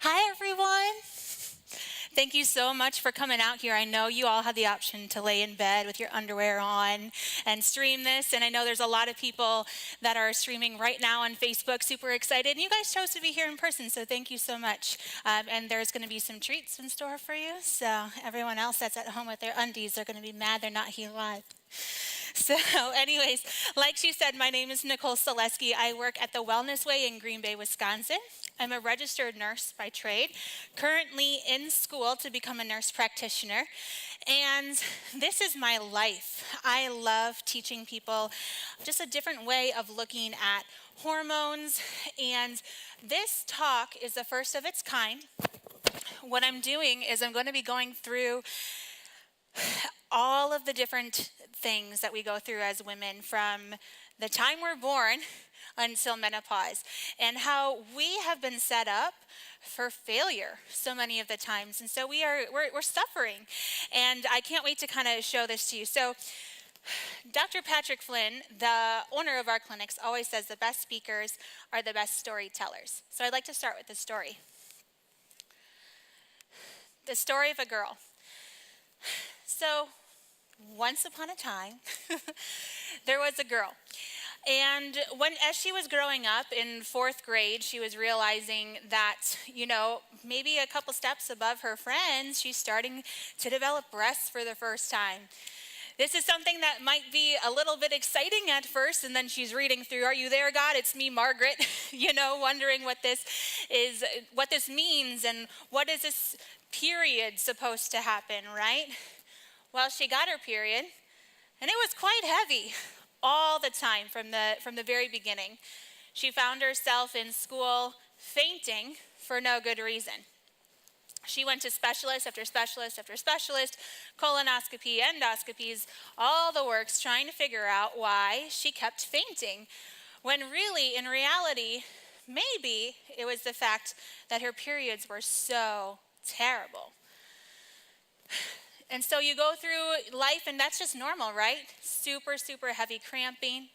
Hi, everyone. Thank you so much for coming out here. I know you all had the option to lay in bed with your underwear on and stream this. And I know there's a lot of people that are streaming right now on Facebook, super excited. And you guys chose to be here in person, so thank you so much. And there's going to be some treats in store for you. So everyone else that's at home with their undies, they're going to be mad they're not here live. So anyways, like she said, my name is Nicole Saleske. I work at the Wellness Way in Green Bay, Wisconsin. I'm a registered nurse by trade, currently in school to become a nurse practitioner. And this is my life. I love teaching people just a different way of looking at hormones. And this talk is the first of its kind. What I'm doing is I'm going to be going through all of the different things that we go through as women from the time we're born until menopause, and how we have been set up for failure so many of the times. And so we're suffering. And I can't wait to kind of show this to you. So Dr. Patrick Flynn, the owner of our clinics, always says the best speakers are the best storytellers. So I'd like to start with this story. The story of a girl. So once upon a time, there was a girl. And as she was growing up in 4th grade, she was realizing that, maybe a couple steps above her friends, she's starting to develop breasts for the first time. This is something that might be a little bit exciting at first, and then she's reading through, "Are you there, God? It's me, Margaret," wondering what this is, what this means, and what is this period supposed to happen, right? Well, she got her period, and it was quite heavy all the time from the very beginning. She found herself in school fainting for no good reason. She went to specialist after specialist after specialist, colonoscopy, endoscopies, all the works, trying to figure out why she kept fainting, when really, in reality, maybe it was the fact that her periods were so terrible. And so you go through life, and that's just normal, right? Super, super heavy cramping,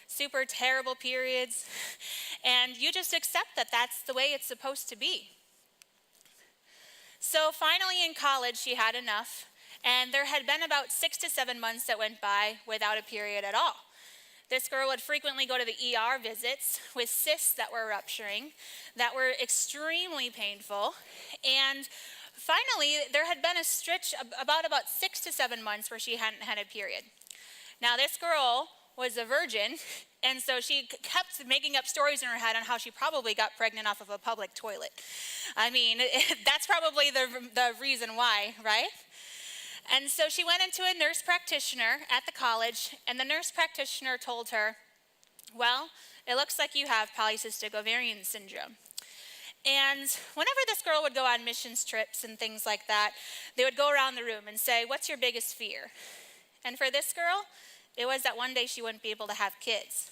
super terrible periods, and you just accept that that's the way it's supposed to be. So finally in college, she had enough, and there had been about 6 to 7 months that went by without a period at all. This girl would frequently go to the ER visits with cysts that were rupturing, that were extremely painful, and finally, there had been a stretch about 6 to 7 months where she hadn't had a period. Now, this girl was a virgin, and so she kept making up stories in her head on how she probably got pregnant off of a public toilet. I mean, that's probably the reason why, right? And so she went into a nurse practitioner at the college, and the nurse practitioner told her, "Well, it looks like you have polycystic ovarian syndrome." And whenever this girl would go on missions trips and things like that, they would go around the room and say, "What's your biggest fear?" And for this girl, it was that one day she wouldn't be able to have kids.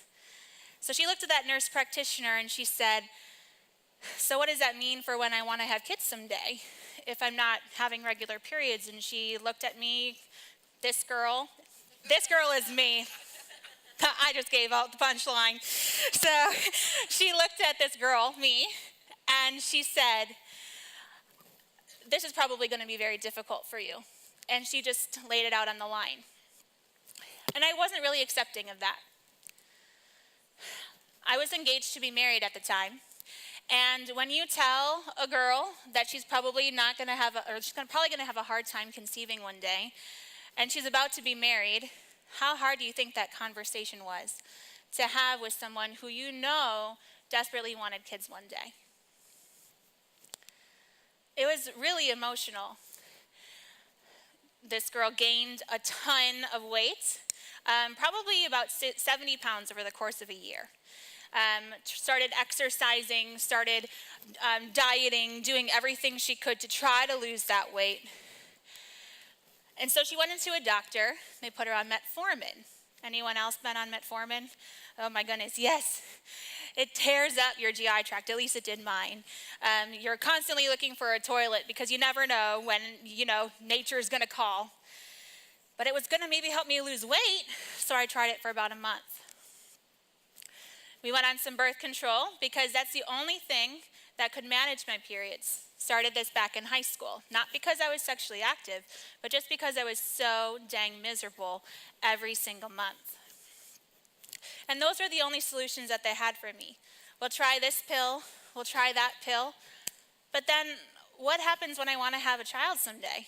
So she looked at that nurse practitioner and she said, "So what does that mean for when I want to have kids someday, if I'm not having regular periods?" And she looked at me, this girl is me. I just gave out the punchline. So she looked at this girl, me, and she said, "This is probably going to be very difficult for you." And she just laid it out on the line. And I wasn't really accepting of that. I was engaged to be married at the time. And when you tell a girl that she's probably not going to have, probably going to have a hard time conceiving one day, and she's about to be married, how hard do you think that conversation was to have with someone who desperately wanted kids one day? It was really emotional. This girl gained a ton of weight, probably about 70 pounds over the course of a year. Started exercising, started dieting, doing everything she could to try to lose that weight. And so she went into a doctor. They put her on metformin. Anyone else been on metformin? Oh my goodness, yes. It tears up your GI tract, at least it did mine. You're constantly looking for a toilet because you never know when, nature is going to call. But it was going to maybe help me lose weight, so I tried it for about a month. We went on some birth control because that's the only thing that could manage my periods. Started this back in high school, not because I was sexually active, but just because I was so dang miserable every single month. And those were the only solutions that they had for me. We'll try this pill, we'll try that pill, but then what happens when I want to have a child someday?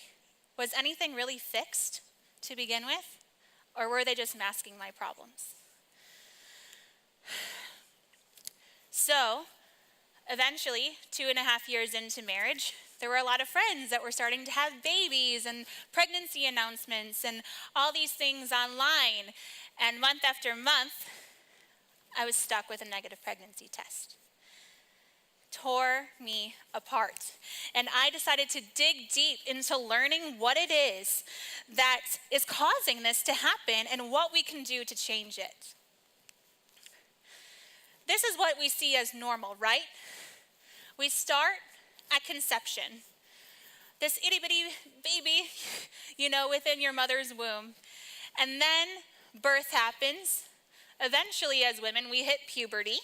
Was anything really fixed to begin with? Or were they just masking my problems? So, eventually, 2.5 years into marriage, there were a lot of friends that were starting to have babies and pregnancy announcements and all these things online. And month after month, I was stuck with a negative pregnancy test. Tore me apart. And I decided to dig deep into learning what it is that is causing this to happen and what we can do to change it. This is what we see as normal, right? We start at conception. This itty bitty baby, within your mother's womb. And then birth happens. Eventually, as women, we hit puberty.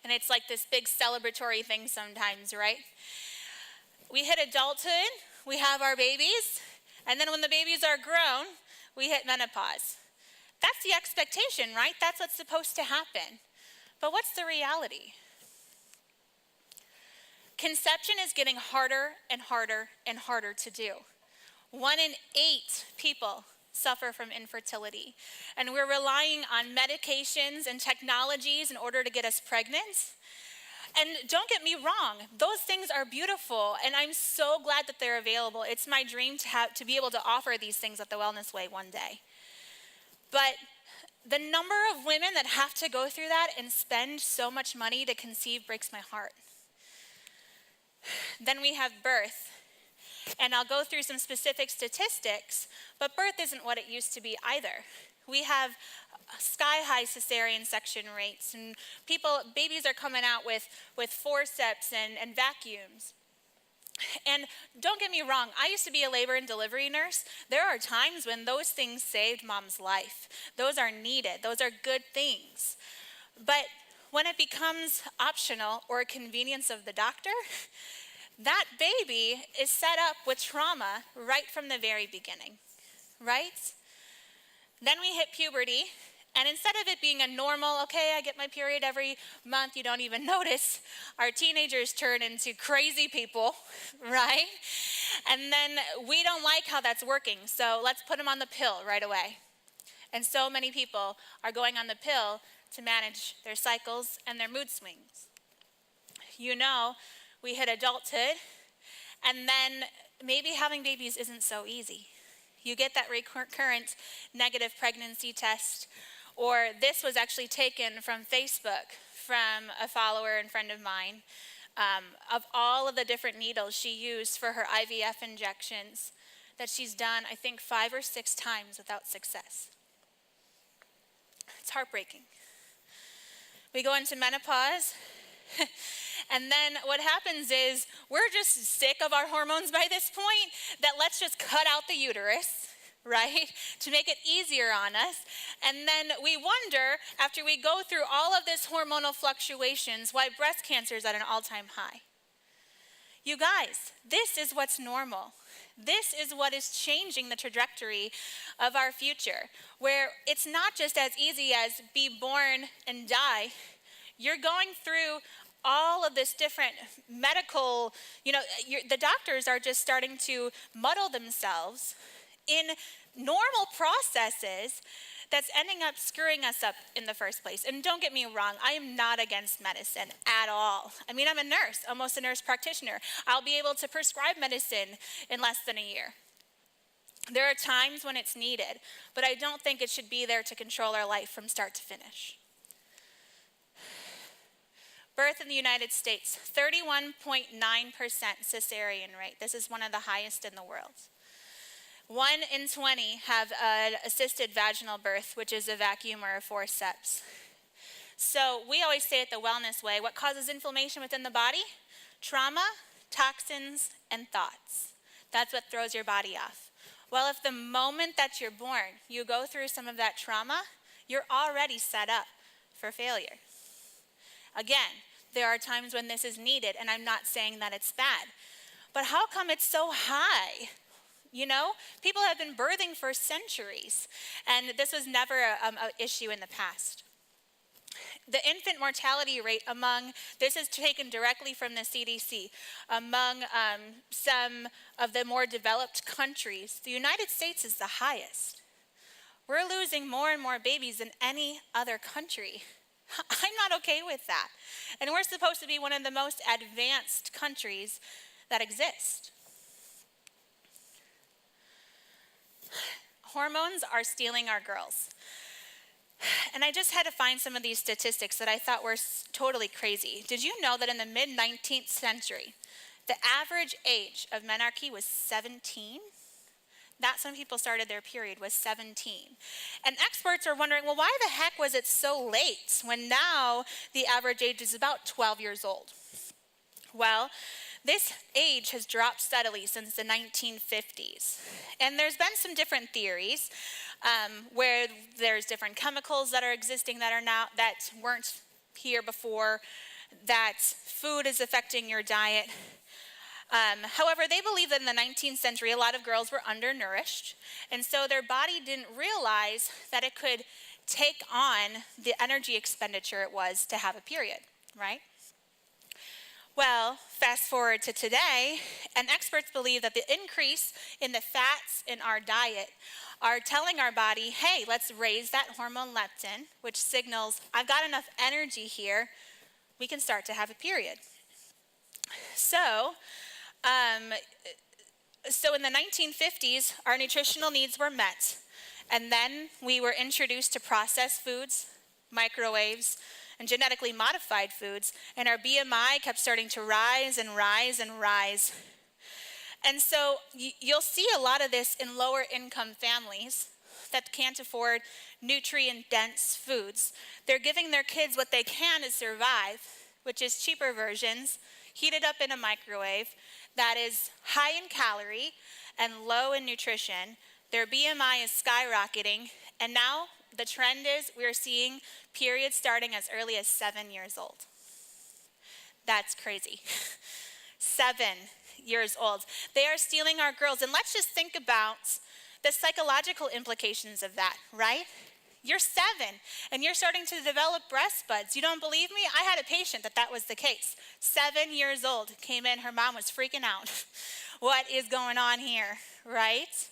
And it's like this big celebratory thing sometimes, right? We hit adulthood, we have our babies, and then when the babies are grown, we hit menopause. That's the expectation, right? That's what's supposed to happen. But what's the reality? Conception is getting harder and harder and harder to do. 1 in 8 people suffer from infertility. And we're relying on medications and technologies in order to get us pregnant. And don't get me wrong, those things are beautiful, and I'm so glad that they're available. It's my dream to be able to offer these things at the Wellness Way one day. But the number of women that have to go through that and spend so much money to conceive breaks my heart. Then we have birth. And I'll go through some specific statistics, but birth isn't what it used to be either. We have sky-high cesarean section rates, and babies are coming out with forceps and vacuums. And don't get me wrong, I used to be a labor and delivery nurse. There are times when those things saved mom's life. Those are needed. Those are good things. But when it becomes optional or a convenience of the doctor, that baby is set up with trauma right from the very beginning, right? Then we hit puberty, and instead of it being a normal, okay, I get my period every month, you don't even notice, our teenagers turn into crazy people, right? And then we don't like how that's working, so let's put them on the pill right away. And so many people are going on the pill to manage their cycles and their mood swings. We hit adulthood, and then maybe having babies isn't so easy. You get that recurrent negative pregnancy test, or this was actually taken from Facebook from a follower and friend of mine, of all of the different needles she used for her IVF injections that she's done, I think 5 or 6 times without success. It's heartbreaking. We go into menopause. And then what happens is we're just sick of our hormones by this point that let's just cut out the uterus, right, to make it easier on us. And then we wonder, after we go through all of this hormonal fluctuations, why breast cancer is at an all-time high. You guys, this is what's normal. This is what is changing the trajectory of our future, where it's not just as easy as be born and die. You're going through all of this different medical, the doctors are just starting to muddle themselves in normal processes that's ending up screwing us up in the first place. And don't get me wrong, I am not against medicine at all. I mean, I'm a nurse, almost a nurse practitioner. I'll be able to prescribe medicine in less than a year. There are times when it's needed, but I don't think it should be there to control our life from start to finish. Birth in the United States, 31.9% cesarean rate. This is one of the highest in the world. 1 in 20 have an assisted vaginal birth, which is a vacuum or a forceps. So we always say it the Wellness Way, what causes inflammation within the body? Trauma, toxins, and thoughts. That's what throws your body off. Well, if the moment that you're born, you go through some of that trauma, you're already set up for failure. Again, there are times when this is needed, and I'm not saying that it's bad. But how come it's so high? You know, people have been birthing for centuries, and this was never an issue in the past. The infant mortality rate this is taken directly from the CDC, among some of the more developed countries, the United States is the highest. We're losing more and more babies than any other country. I'm not okay with that. And we're supposed to be one of the most advanced countries that exist. Hormones are stealing our girls. And I just had to find some of these statistics that I thought were totally crazy. Did you know that in the mid-19th century, the average age of menarche was 17? That's when people started their period, was 17. And experts are wondering, well, why the heck was it so late when now the average age is about 12 years old? Well, this age has dropped steadily since the 1950s. And there's been some different theories where there's different chemicals that are existing that weren't here before, that food is affecting your diet. However, they believe that in the 19th century, a lot of girls were undernourished, and so their body didn't realize that it could take on the energy expenditure it was to have a period, right? Well, fast forward to today, and experts believe that the increase in the fats in our diet are telling our body, hey, let's raise that hormone leptin, which signals, I've got enough energy here, we can start to have a period. So in the 1950s, our nutritional needs were met, and then we were introduced to processed foods, microwaves, and genetically modified foods, and our BMI kept starting to rise and rise and rise. And so you'll see a lot of this in lower income families that can't afford nutrient-dense foods. They're giving their kids what they can to survive, which is cheaper versions, heated up in a microwave, that is high in calorie and low in nutrition. Their BMI is skyrocketing, and now the trend is we're seeing periods starting as early as 7 years old. That's crazy. 7 years old. They are stealing our girls, and let's just think about the psychological implications of that, right? You're 7, and you're starting to develop breast buds. You don't believe me? I had a patient that was the case. 7 years old, came in, her mom was freaking out. What is going on here, right?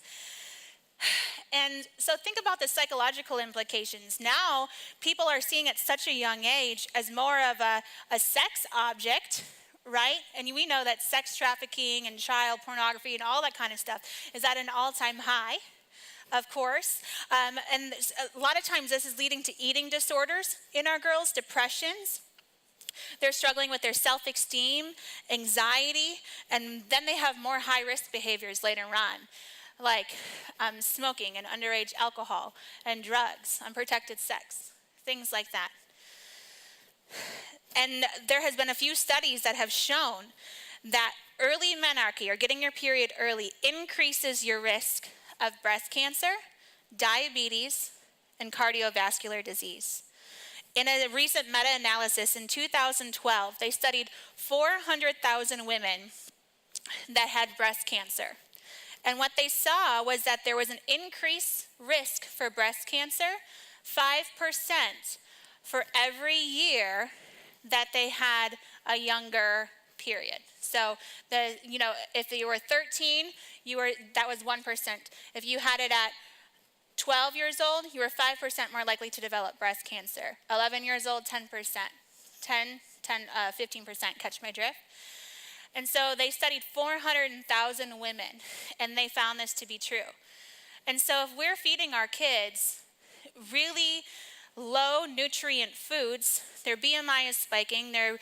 And so think about the psychological implications. Now, people are seeing at such a young age as more of a sex object, right? And we know that sex trafficking and child pornography and all that kind of stuff is at an all-time high, of course. And a lot of times this is leading to eating disorders in our girls, depressions. They're struggling with their self-esteem, anxiety, and then they have more high-risk behaviors later on, like smoking and underage alcohol and drugs, unprotected sex, things like that. And there has been a few studies that have shown that early menarche, or getting your period early, increases your risk of breast cancer, diabetes, and cardiovascular disease. In a recent meta-analysis in 2012, they studied 400,000 women that had breast cancer. And what they saw was that there was an increased risk for breast cancer, 5% for every year that they had a younger period. So if you were 13, that was 1%. If you had it at 12 years old, you were 5% more likely to develop breast cancer. 11 years old, 10%. 15%, catch my drift? And so they studied 400,000 women, and they found this to be true. And so if we're feeding our kids really low nutrient foods, their BMI is spiking, their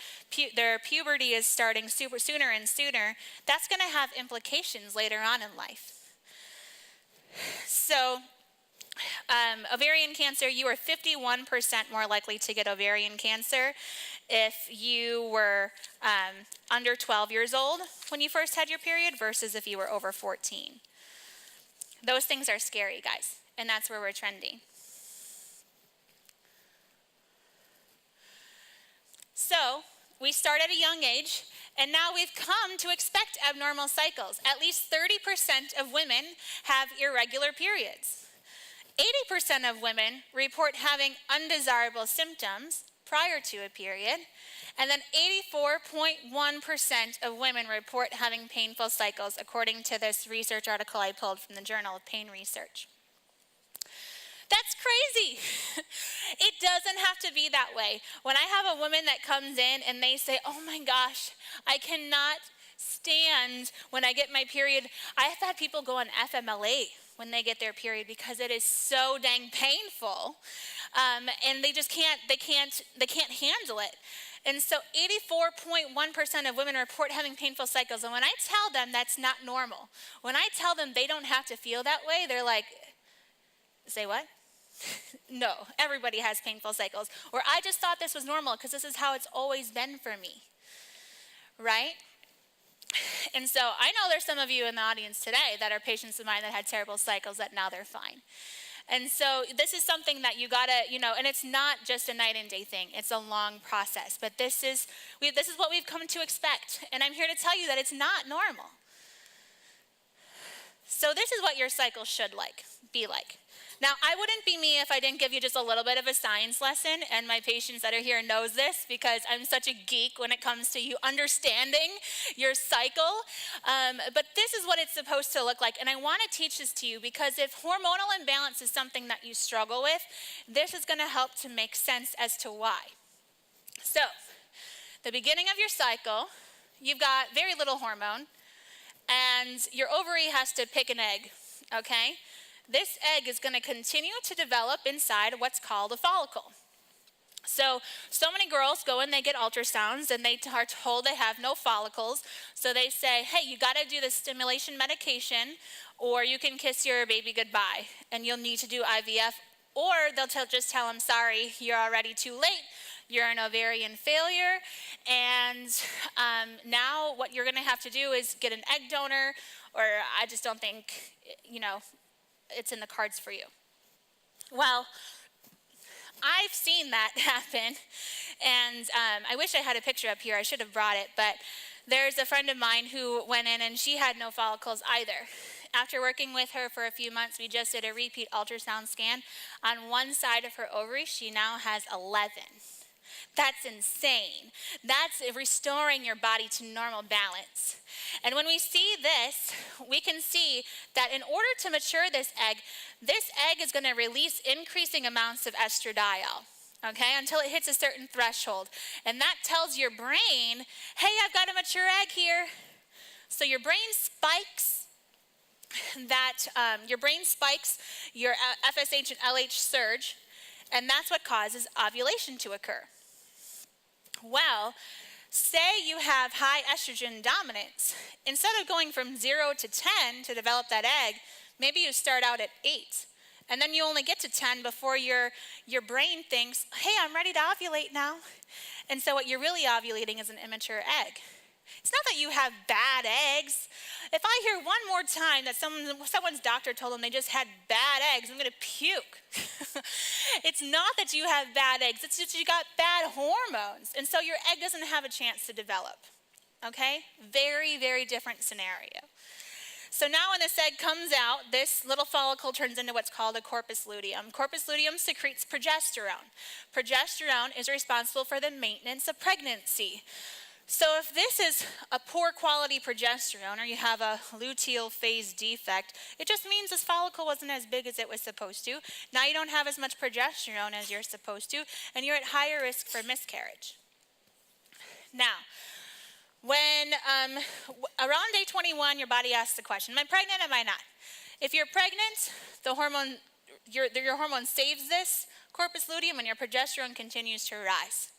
puberty is starting sooner and sooner, that's going to have implications later on in life. So ovarian cancer, you are 51% more likely to get ovarian cancer if you were under 12 years old when you first had your period versus if you were over 14. Those things are scary, guys, and that's where we're trending. So we start at a young age, and now we've come to expect abnormal cycles. At least 30% of women have irregular periods. 80% of women report having undesirable symptoms prior to a period, and then 84.1% of women report having painful cycles, according to this research article I pulled from the Journal of Pain Research. That's crazy. It doesn't have to be that way. When I have a woman that comes in and they say, oh my gosh, I cannot stand when I get my period. I've had people go on FMLA when they get their period because it is so dang painful, and they just can't handle it. And so 84.1% of women report having painful cycles. And when I tell them that's not normal, when I tell them they don't have to feel that way, they're like, say what? No, everybody has painful cycles. Or I just thought this was normal because this is how it's always been for me, right? And so I know there's some of you in the audience today that are patients of mine that had terrible cycles that now they're fine. And so this is something that you gotta, and it's not just a night and day thing. It's a long process. But this is what we've come to expect. And I'm here to tell you that it's not normal. So this is what your cycle should be like. Now, I wouldn't be me if I didn't give you just a little bit of a science lesson, and my patients that are here knows this because I'm such a geek when it comes to you understanding your cycle. But this is what it's supposed to look like, and I want to teach this to you because if hormonal imbalance is something that you struggle with, this is going to help to make sense as to why. So, the beginning of your cycle, you've got very little hormone, and your ovary has to pick an egg, okay? This egg is going to continue to develop inside what's called a follicle. So many girls go and they get ultrasounds and they are told they have no follicles. So they say, hey, you got to do this stimulation medication or you can kiss your baby goodbye and you'll need to do IVF. Or they'll just tell them, sorry, you're already too late. You're an ovarian failure. And now what you're going to have to do is get an egg donor, or I just don't think, it's in the cards for you. Well, I've seen that happen, and I wish I had a picture up here. I should have brought it, but there's a friend of mine who went in, and she had no follicles either. After working with her for a few months, we just did a repeat ultrasound scan. On one side of her ovary, she now has 11. That's insane. That's restoring your body to normal balance. And when we see this, we can see that in order to mature this egg is going to release increasing amounts of estradiol, okay, until it hits a certain threshold. And that tells your brain, hey, I've got a mature egg here. So your brain spikes your FSH and LH surge, and that's what causes ovulation to occur. Well, say you have high estrogen dominance. Instead of going from 0 to 10 to develop that egg, maybe you start out at 8. And then you only get to 10 before your brain thinks, hey, I'm ready to ovulate now. And so what you're really ovulating is an immature egg. It's not that you have bad eggs. If I hear one more time that someone's doctor told them they just had bad eggs, I'm going to puke. It's not that you have bad eggs. It's just you got bad hormones. And so your egg doesn't have a chance to develop. Okay? Very, very different scenario. So now when this egg comes out, this little follicle turns into what's called a corpus luteum. Corpus luteum secretes progesterone. Progesterone is responsible for the maintenance of pregnancy. So if this is a poor quality progesterone or you have a luteal phase defect, it just means this follicle wasn't as big as it was supposed to. Now you don't have as much progesterone as you're supposed to, and you're at higher risk for miscarriage. Now, when around day 21, your body asks the question, am I pregnant, am I not? If you're pregnant, your hormone saves this corpus luteum and your progesterone continues to rise.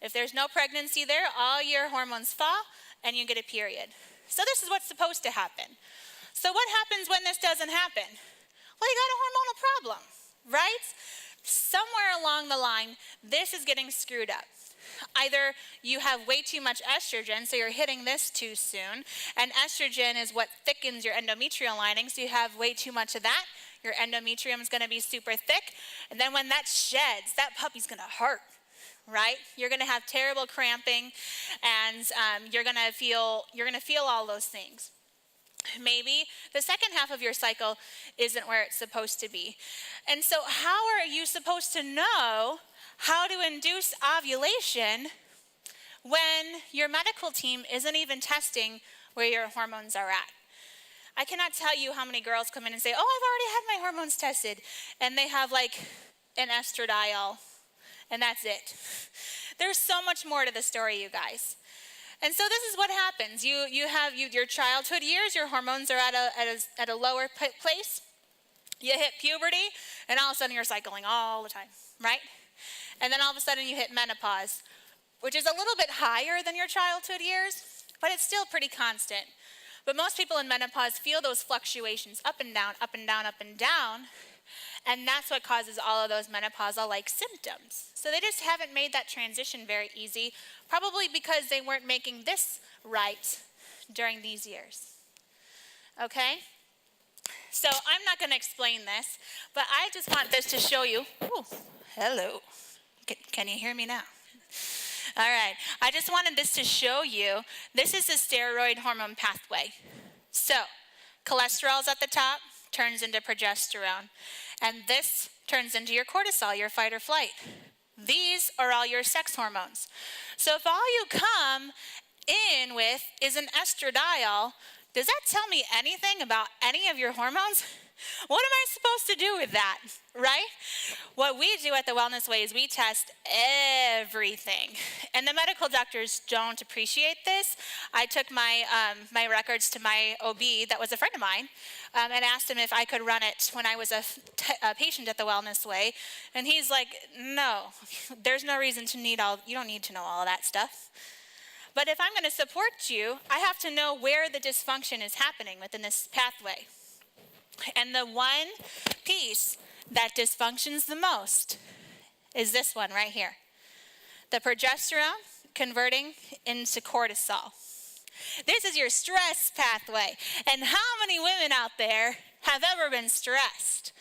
If there's no pregnancy there, all your hormones fall and you get a period. So this is what's supposed to happen. So what happens when this doesn't happen? Well, you got a hormonal problem, right? Somewhere along the line, this is getting screwed up. Either you have way too much estrogen, so you're hitting this too soon, and estrogen is what thickens your endometrial lining, so you have way too much of that. Your endometrium is going to be super thick, and then when that sheds, that puppy's going to hurt. right? You're going to have terrible cramping, and you're going to feel all those things. Maybe the second half of your cycle isn't where it's supposed to be. And so how are you supposed to know how to induce ovulation when your medical team isn't even testing where your hormones are at? I cannot tell you how many girls come in and say, oh, I've already had my hormones tested. And they have like an estradiol, and that's it. There's so much more to the story, you guys. And so this is what happens. You have your childhood years, your hormones are at a lower place. You hit puberty, and all of a sudden you're cycling all the time, right? And then all of a sudden you hit menopause, which is a little bit higher than your childhood years, but it's still pretty constant. But most people in menopause feel those fluctuations up and down, up and down, up and down, and that's what causes all of those menopausal-like symptoms. So they just haven't made that transition very easy, probably because they weren't making this right during these years. Okay? So I'm not going to explain this, but I just want this to show you. Ooh, hello. Can you hear me now? All right. I just wanted this to show you. This is the steroid hormone pathway. So cholesterol's at the top, turns into progesterone. And this turns into your cortisol, your fight or flight. These are all your sex hormones. So if all you come in with is an estradiol, does that tell me anything about any of your hormones? What am I supposed to do with that, right? What we do at the Wellness Way is we test everything. And the medical doctors don't appreciate this. I took my records to my OB that was a friend of mine and asked him if I could run it when I was a patient at the Wellness Way. And he's like, no, there's no reason to you don't need to know all of that stuff. But if I'm going to support you, I have to know where the dysfunction is happening within this pathway. And the one piece that dysfunctions the most is this one right here. The progesterone converting into cortisol. This is your stress pathway. And how many women out there have ever been stressed?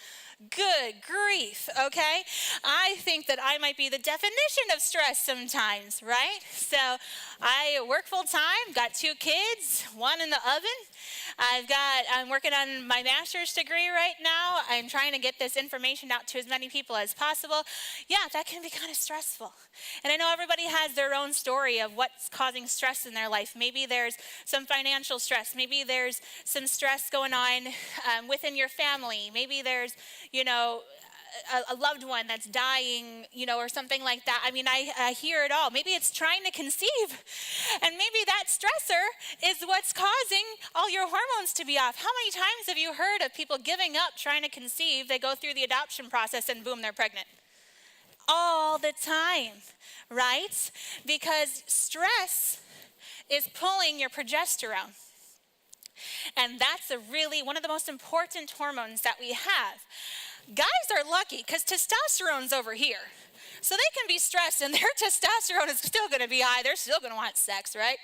Good grief, okay? I think that I might be the definition of stress sometimes, right? So I work full time, got 2 kids, 1 in the oven. I'm working on my master's degree right now. I'm trying to get this information out to as many people as possible. Yeah, that can be kind of stressful. And I know everybody has their own story of what's causing stress in their life. Maybe there's some financial stress. Maybe there's some stress going on within your family. Maybe there's, a loved one that's dying, or something like that. I mean, I hear it all. Maybe it's trying to conceive, and maybe that stressor is what's causing all your hormones to be off. How many times have you heard of people giving up trying to conceive? They go through the adoption process and boom, they're pregnant. All the time, right? Because stress is pulling your progesterone. And that's one of the most important hormones that we have. Guys are lucky because testosterone's over here. So they can be stressed and their testosterone is still going to be high. They're still going to want sex, right?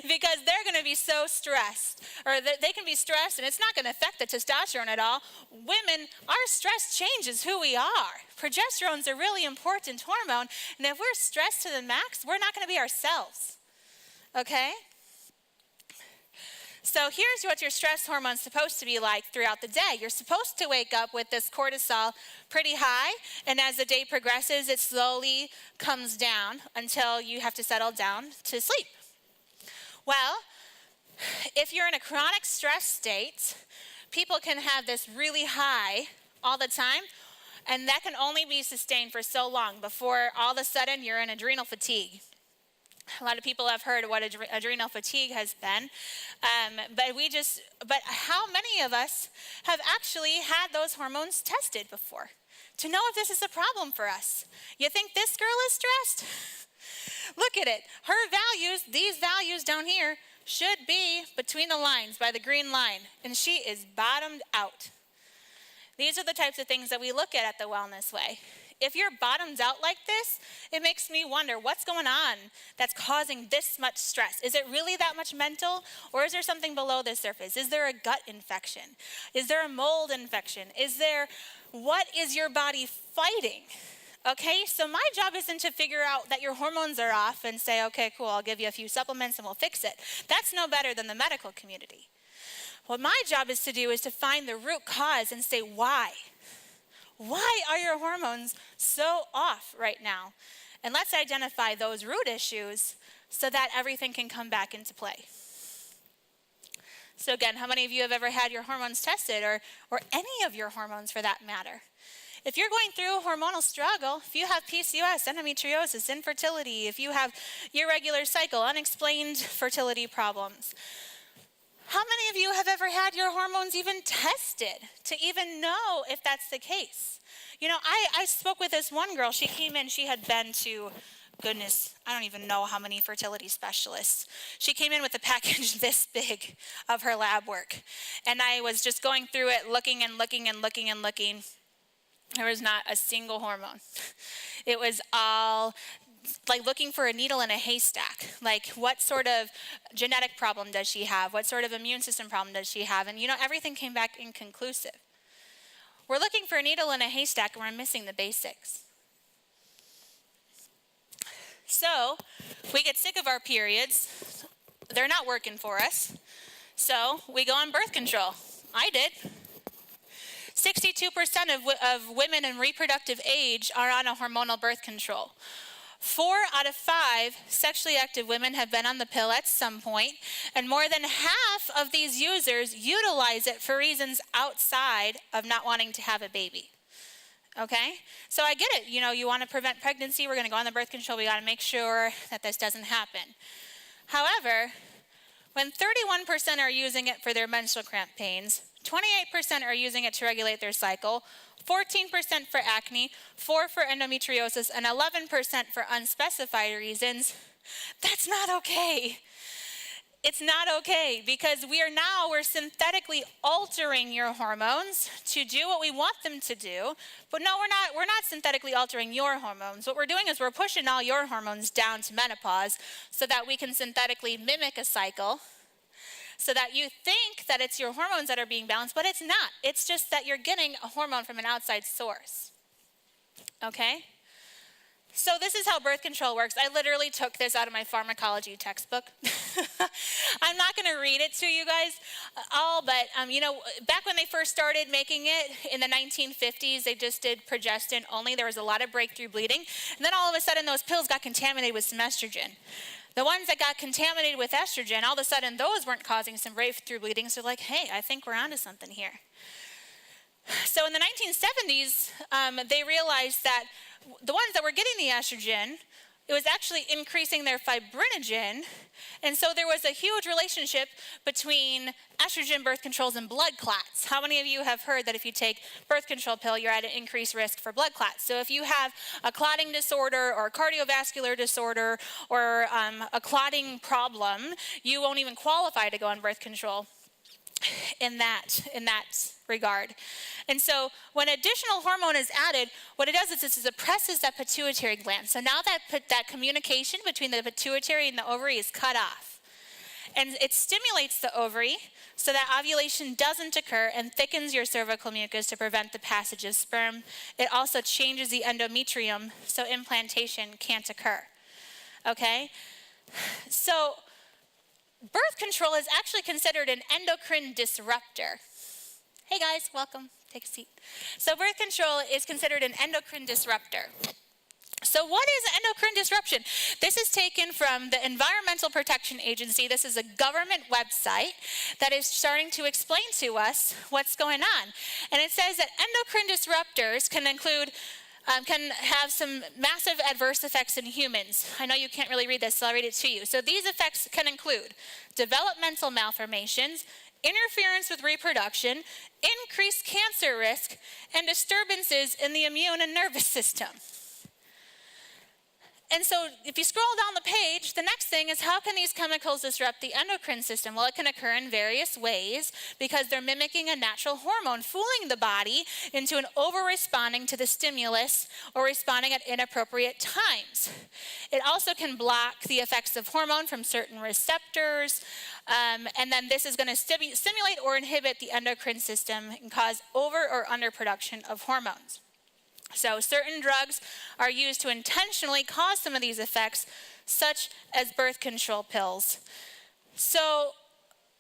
Because they're going to be so stressed. Or they can be stressed and it's not going to affect the testosterone at all. Women, our stress changes who we are. Progesterone's a really important hormone. And if we're stressed to the max, we're not going to be ourselves. Okay? So here's what your stress hormone's supposed to be like throughout the day. You're supposed to wake up with this cortisol pretty high, and as the day progresses, it slowly comes down until you have to settle down to sleep. Well, if you're in a chronic stress state, people can have this really high all the time, and that can only be sustained for so long before all of a sudden you're in adrenal fatigue. A lot of people have heard what adrenal fatigue has been, but how many of us have actually had those hormones tested before to know if this is a problem for us? You think this girl is stressed? Look at it. Her values, these values down here, should be between the lines by the green line, and she is bottomed out. These are the types of things that we look at the Wellness Way. If you're bottomed out like this, it makes me wonder what's going on that's causing this much stress. Is it really that much mental, or is there something below the surface? Is there a gut infection? Is there a mold infection? What is your body fighting? Okay, so my job isn't to figure out that your hormones are off and say, okay, cool, I'll give you a few supplements and we'll fix it. That's no better than the medical community. What my job is to do is to find the root cause and say, why? Why are your hormones so off right now? And let's identify those root issues so that everything can come back into play. So again, how many of you have ever had your hormones tested, or any of your hormones for that matter? If you're going through a hormonal struggle, if you have PCOS, endometriosis, infertility, if you have irregular cycle, unexplained fertility problems, how many of you have ever had your hormones even tested to even know if that's the case? You know, I spoke with this one girl. She came in, she had been to, goodness, I don't even know how many fertility specialists. She came in with a package this big of her lab work. And I was just going through it, looking and looking and looking and looking. There was not a single hormone. It was all like looking for a needle in a haystack. Like, what sort of genetic problem does she have? What sort of immune system problem does she have? And you know, everything came back inconclusive. We're looking for a needle in a haystack and we're missing the basics. So we get sick of our periods. They're not working for us. So we go on birth control. I did. 62% of women in reproductive age are on a hormonal birth control. 4 out of 5 sexually active women have been on the pill at some point, and more than half of these users utilize it for reasons outside of not wanting to have a baby. Okay? So I get it. You know, you want to prevent pregnancy, we're going to go on the birth control, we got to make sure that this doesn't happen. However, when 31% are using it for their menstrual cramp pains, 28% are using it to regulate their cycle, 14% for acne, 4% for endometriosis, and 11% for unspecified reasons. That's not okay. It's not okay, because we're synthetically altering your hormones to do what we want them to do. But no, we're not synthetically altering your hormones. What we're doing is we're pushing all your hormones down to menopause so that we can synthetically mimic a cycle, so that you think that it's your hormones that are being balanced, but it's not. It's just that you're getting a hormone from an outside source. Okay? So this is how birth control works. I literally took this out of my pharmacology textbook. I'm not going to read it to you guys all, but you know, back when they first started making it in the 1950s, they just did progestin only. There was a lot of breakthrough bleeding. And then all of a sudden, those pills got contaminated with some estrogen. The ones that got contaminated with estrogen, all of a sudden, those weren't causing some breakthrough bleeding. So like, hey, I think we're onto something here. So in the 1970s, they realized that the ones that were getting the estrogen, it was actually increasing their fibrinogen. And so there was a huge relationship between estrogen birth controls and blood clots. How many of you have heard that if you take birth control pill, you're at an increased risk for blood clots? So if you have a clotting disorder or a cardiovascular disorder or a clotting problem, you won't even qualify to go on birth control in that regard. And so when additional hormone is added, what it does is it suppresses that pituitary gland. So now that communication between the pituitary and the ovary is cut off. And it stimulates the ovary so that ovulation doesn't occur and thickens your cervical mucus to prevent the passage of sperm. It also changes the endometrium so implantation can't occur. Okay? So birth control is actually considered an endocrine disruptor. Hey guys, welcome. Take a seat. So birth control is considered an endocrine disruptor. So what is endocrine disruption? This is taken from the Environmental Protection Agency. This is a government website that is starting to explain to us what's going on. And it says that endocrine disruptors can have some massive adverse effects in humans. I know you can't really read this, so I'll read it to you. So these effects can include developmental malformations, interference with reproduction, increased cancer risk, and disturbances in the immune and nervous system. And so if you scroll down the page, the next thing is, how can these chemicals disrupt the endocrine system? Well, it can occur in various ways because they're mimicking a natural hormone, fooling the body into an over-responding to the stimulus or responding at inappropriate times. It also can block the effects of hormone from certain receptors, and then this is going to stimulate or inhibit the endocrine system and cause over or underproduction of hormones. So certain drugs are used to intentionally cause some of these effects, such as birth control pills. So,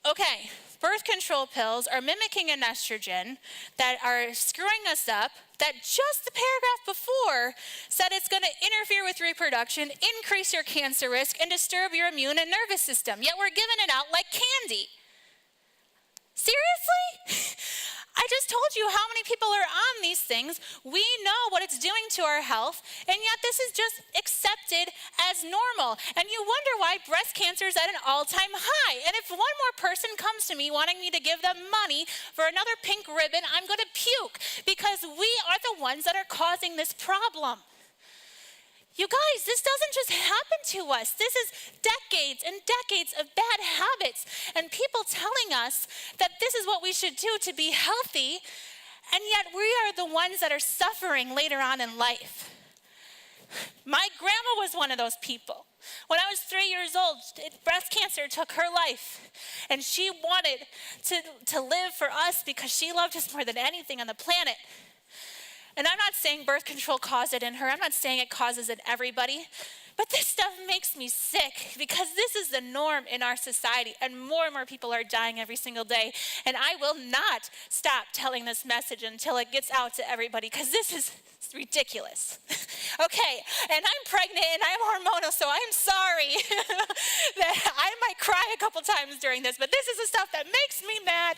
okay, birth control pills are mimicking an estrogen that are screwing us up, that just the paragraph before said it's going to interfere with reproduction, increase your cancer risk, and disturb your immune and nervous system. Yet we're giving it out like candy. Seriously? I just told you how many people are on these things. We know what it's doing to our health, and yet this is just accepted as normal. And you wonder why breast cancer is at an all-time high. And if one more person comes to me wanting me to give them money for another pink ribbon, I'm going to puke, because we are the ones that are causing this problem. You guys, this doesn't just happen to us. This is decades and decades of bad habits and people telling us that this is what we should do to be healthy, and yet we are the ones that are suffering later on in life. My grandma was one of those people. When I was 3 years old, breast cancer took her life, and she wanted to live for us because she loved us more than anything on the planet. And I'm not saying birth control caused it in her. I'm not saying it causes it everybody. But this stuff makes me sick, because this is the norm in our society, and more people are dying every single day. And I will not stop telling this message until it gets out to everybody, because this is ridiculous. Okay, and I'm pregnant and I'm hormonal, so I'm sorry that I might cry a couple times during this, but this is the stuff that makes me mad,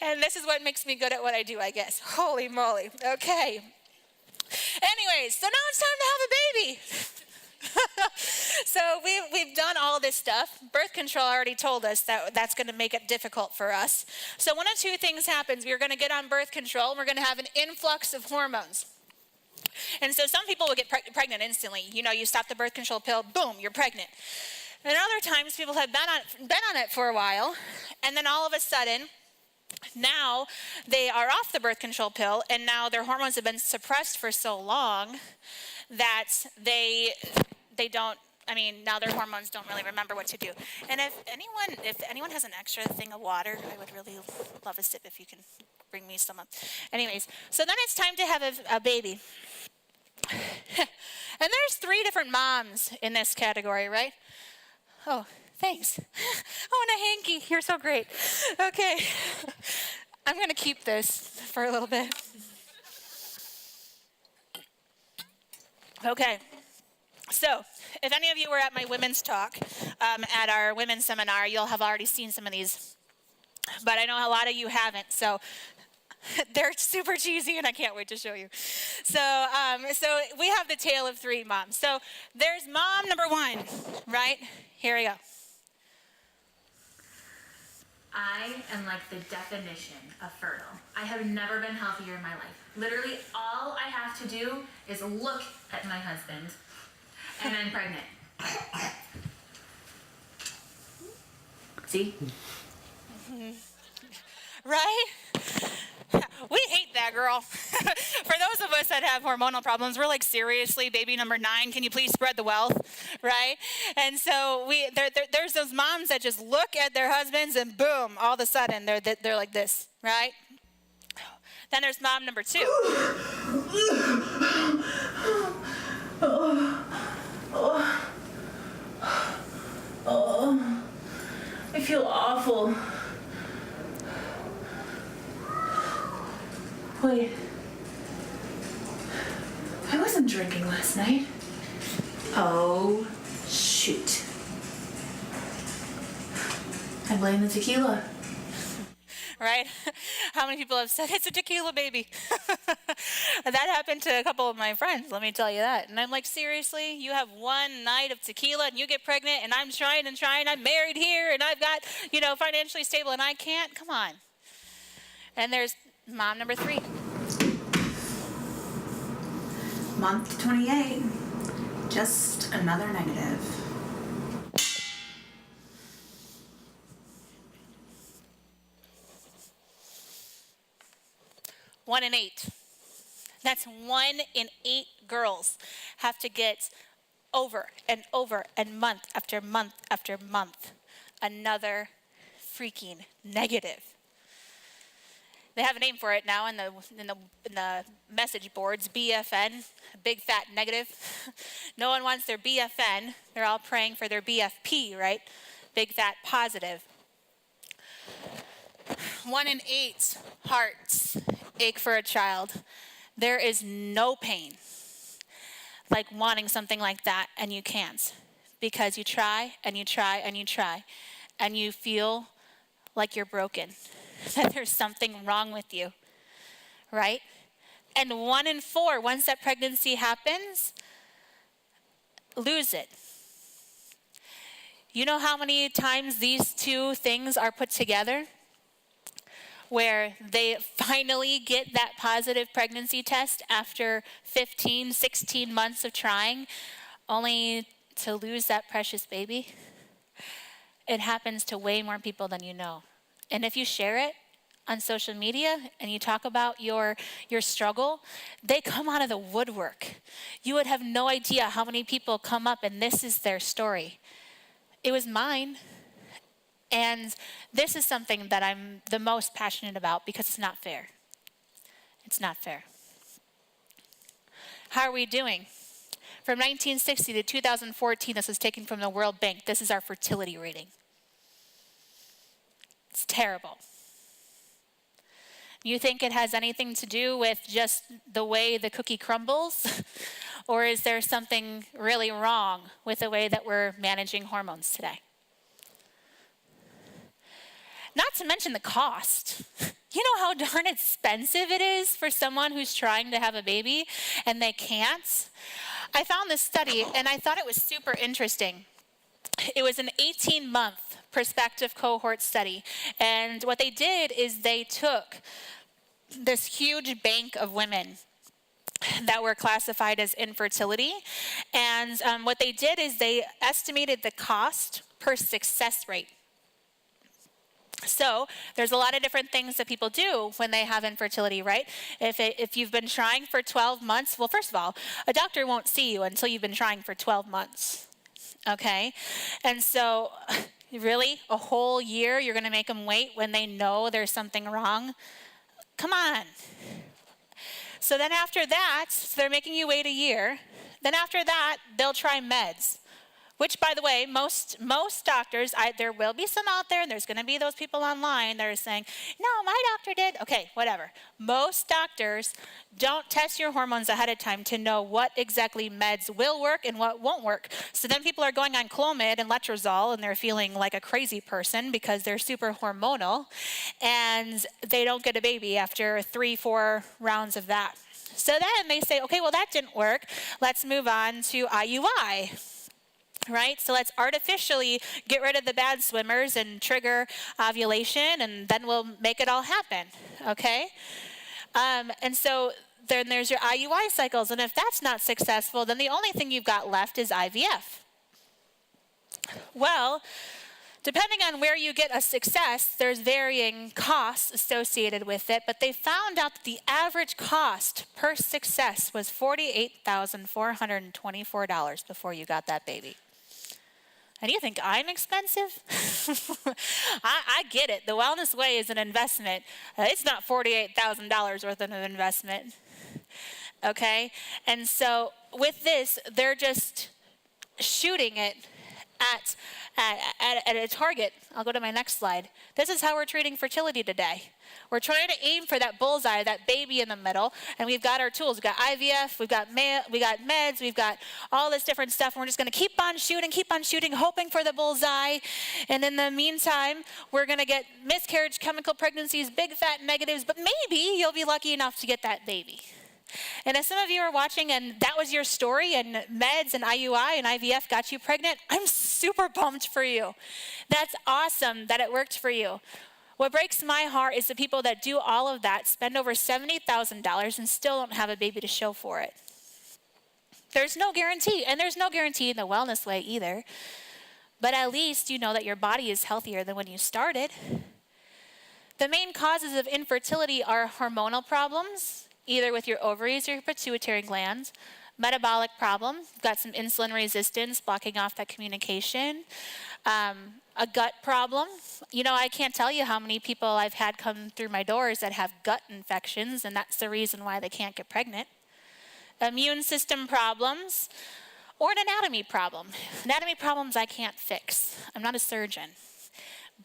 and this is what makes me good at what I do, I guess. Holy moly. Okay. Anyways, so now it's time to have a baby. So we've done all this stuff. Birth control already told us that that's going to make it difficult for us. So one of two things happens. We're going to get on birth control, and we're going to have an influx of hormones. And so some people will get pregnant instantly. You know, you stop the birth control pill, boom, you're pregnant. And other times people have been on it for a while, and then all of a sudden, now they are off the birth control pill, and now their hormones have been suppressed for so long that they don't, now their hormones don't really remember what to do. And if anyone has an extra thing of water, I would really love a sip if you can bring me some up. Anyways, so then it's time to have a baby. And there's 3 different moms in this category, right? Oh, thanks. Oh, and a hanky. You're so great. Okay. I'm going to keep this for a little bit. Okay. So, if any of you were at my women's talk, at our women's seminar, you'll have already seen some of these. But I know a lot of you haven't, so they're super cheesy, and I can't wait to show you. So we have the tale of 3 moms. So there's mom number 1, right? Here we go. I am like the definition of fertile. I have never been healthier in my life. Literally, all I have to do is look at my husband, and I'm pregnant. See? Right? We hate that, girl. For those of us that have hormonal problems, we're like, seriously, baby number 9, can you please spread the wealth, right? And so there's those moms that just look at their husbands and boom, all of a sudden they're like this, right? Then there's mom number 2. I feel awful. Wait, I wasn't drinking last night. Oh, shoot. I blame the tequila. Right? How many people have said, it's a tequila baby? That happened to a couple of my friends, let me tell you that. And I'm like, seriously? You have one night of tequila and you get pregnant, and I'm trying. I'm married here, and I've got, financially stable, and I can't? Come on. And there's mom number 3. Month 28, just another negative. One in 8. That's 1 in 8 girls have to get over and over and month after month after month another freaking negative. They have a name for it now in the message boards, BFN, big fat negative. No one wants their BFN. They're all praying for their BFP, right? Big fat positive. 1 in 8 hearts ache for a child. There is no pain like wanting something like that and you can't, because you try and you try and you try and you feel like you're broken, that there's something wrong with you, right? And 1 in 4, once that pregnancy happens, lose it. You know how many times these two things are put together? Where they finally get that positive pregnancy test after 15, 16 months of trying, only to lose that precious baby. It happens to way more people than you know. And if you share it on social media and you talk about your struggle, they come out of the woodwork. You would have no idea how many people come up and this is their story. It was mine. And this is something that I'm the most passionate about because it's not fair. It's not fair. How are we doing? From 1960 to 2014, this is taken from the World Bank. This is our fertility rating. It's terrible. You think it has anything to do with just the way the cookie crumbles? Or is there something really wrong with the way that we're managing hormones today? Not to mention the cost. You know how darn expensive it is for someone who's trying to have a baby and they can't? I found this study and I thought it was super interesting. It was an 18-month prospective cohort study. And what they did is they took this huge bank of women that were classified as infertility. And what they did is they estimated the cost per success rate. So there's a lot of different things that people do when they have infertility, right? If you've been trying for 12 months, well, first of all, a doctor won't see you until you've been trying for 12 months, okay? And so really, a whole year, you're going to make them wait when they know there's something wrong? Come on. So then after that, so they're making you wait a year. Then after that, they'll try meds. Which, by the way, most doctors, there will be some out there, and there's going to be those people online that are saying, no, my doctor did. Okay, whatever. Most doctors don't test your hormones ahead of time to know what exactly meds will work and what won't work. So then people are going on Clomid and Letrozole, and they're feeling like a crazy person because they're super hormonal, and they don't get a baby after 3-4 rounds of that. So then they say, okay, well, that didn't work. Let's move on to IUI. Right? So let's artificially get rid of the bad swimmers and trigger ovulation, and then we'll make it all happen, okay? And so then there's your IUI cycles, and if that's not successful, then the only thing you've got left is IVF. Well, depending on where you get a success, there's varying costs associated with it, but they found out that the average cost per success was $48,424 before you got that baby. And you think I'm expensive? I get it. The Wellness Way is an investment. It's not $48,000 worth of an investment. Okay? And so with this, they're just shooting it at a target. I'll go to my next slide. This is how we're treating fertility today. We're trying to aim for that bullseye, that baby in the middle, and we've got our tools. We've got IVF, we got meds, we've got all this different stuff, and we're just going to keep on shooting, hoping for the bullseye. And in the meantime, we're going to get miscarriage, chemical pregnancies, big fat negatives, but maybe you'll be lucky enough to get that baby. And if some of you are watching and that was your story and meds and IUI and IVF got you pregnant, I'm super pumped for you. That's awesome that it worked for you. What breaks my heart is the people that do all of that, spend over $70,000 and still don't have a baby to show for it. There's no guarantee, and there's no guarantee in the Wellness Way either. But at least you know that your body is healthier than when you started. The main causes of infertility are hormonal problems, either with your ovaries or your pituitary glands, Metabolic problem, you've got some insulin resistance blocking off that communication. A gut problem. I can't tell you how many people I've had come through my doors that have gut infections, and that's the reason why they can't get pregnant. Immune system problems, or an anatomy problem. Anatomy problems I can't fix. I'm not a surgeon.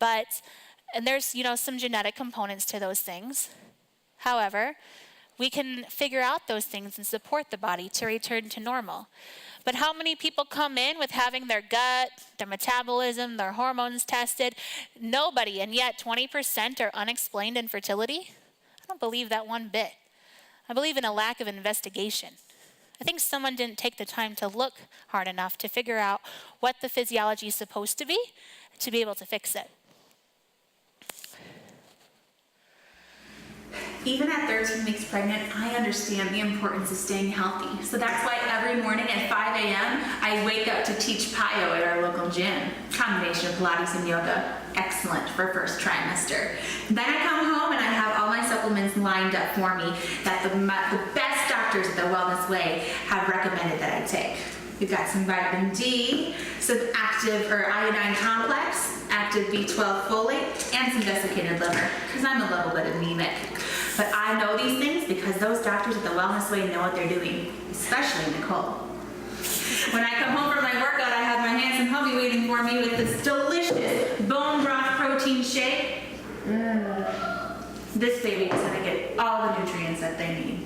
And there's, some genetic components to those things. However, we can figure out those things and support the body to return to normal. But how many people come in with having their gut, their metabolism, their hormones tested? Nobody, and yet 20% are unexplained infertility? I don't believe that one bit. I believe in a lack of investigation. I think someone didn't take the time to look hard enough to figure out what the physiology is supposed to be able to fix it. Even at 13 weeks pregnant, I understand the importance of staying healthy. So that's why every morning at 5 a.m., I wake up to teach PIO at our local gym. Combination of Pilates and yoga, excellent for first trimester. Then I come home and I have all my supplements lined up for me that the best doctors at the Wellness Way have recommended that I take. We've got some vitamin D, some active or iodine complex, active B12 folate, and some desiccated liver, because I'm a little bit anemic. But I know these things because those doctors at the Wellness Way know what they're doing, especially Nicole. When I come home from my workout, I have my handsome hubby waiting for me with this delicious bone broth protein shake. This baby is gonna get all the nutrients that they need.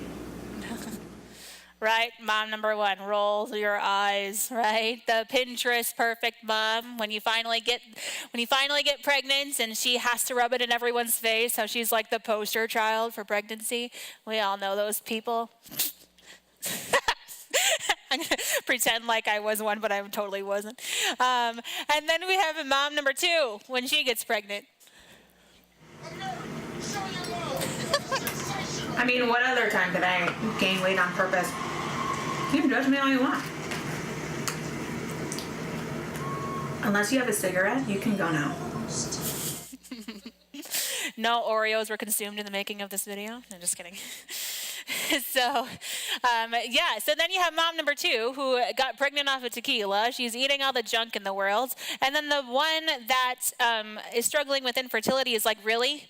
Right? Mom number one, roll your eyes, right? The Pinterest perfect mom. When you finally get pregnant and she has to rub it in everyone's face, how she's like the poster child for pregnancy. We all know those people. I'm gonna pretend like I was one, but I totally wasn't. And then we have mom number two when she gets pregnant. I mean, what other time did I gain weight on purpose? You can judge me all you want. Unless you have a cigarette, you can go now. No Oreos were consumed in the making of this video. I'm just kidding. So then you have mom number two who got pregnant off of tequila. She's eating all the junk in the world. And then the one that is struggling with infertility is like, really?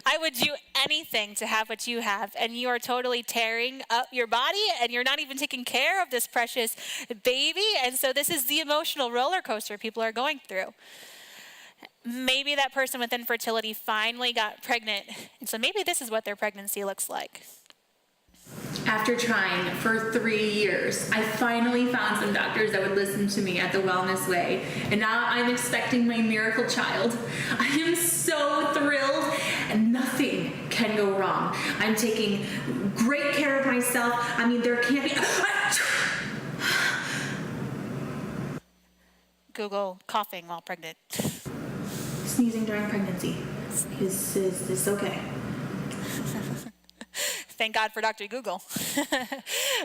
I would do anything to have what you have, and you are totally tearing up your body, and you're not even taking care of this precious baby. And so this is the emotional roller coaster people are going through. Maybe that person with infertility finally got pregnant, and so maybe this is what their pregnancy looks like. After trying for 3 years, I finally found some doctors that would listen to me at the Wellness Way, and now I'm expecting my miracle child. I am so thrilled, and nothing can go wrong. I'm taking great care of myself. I mean, there can't be... Google coughing while pregnant. Sneezing during pregnancy. Is this okay? Thank God for Dr. Google,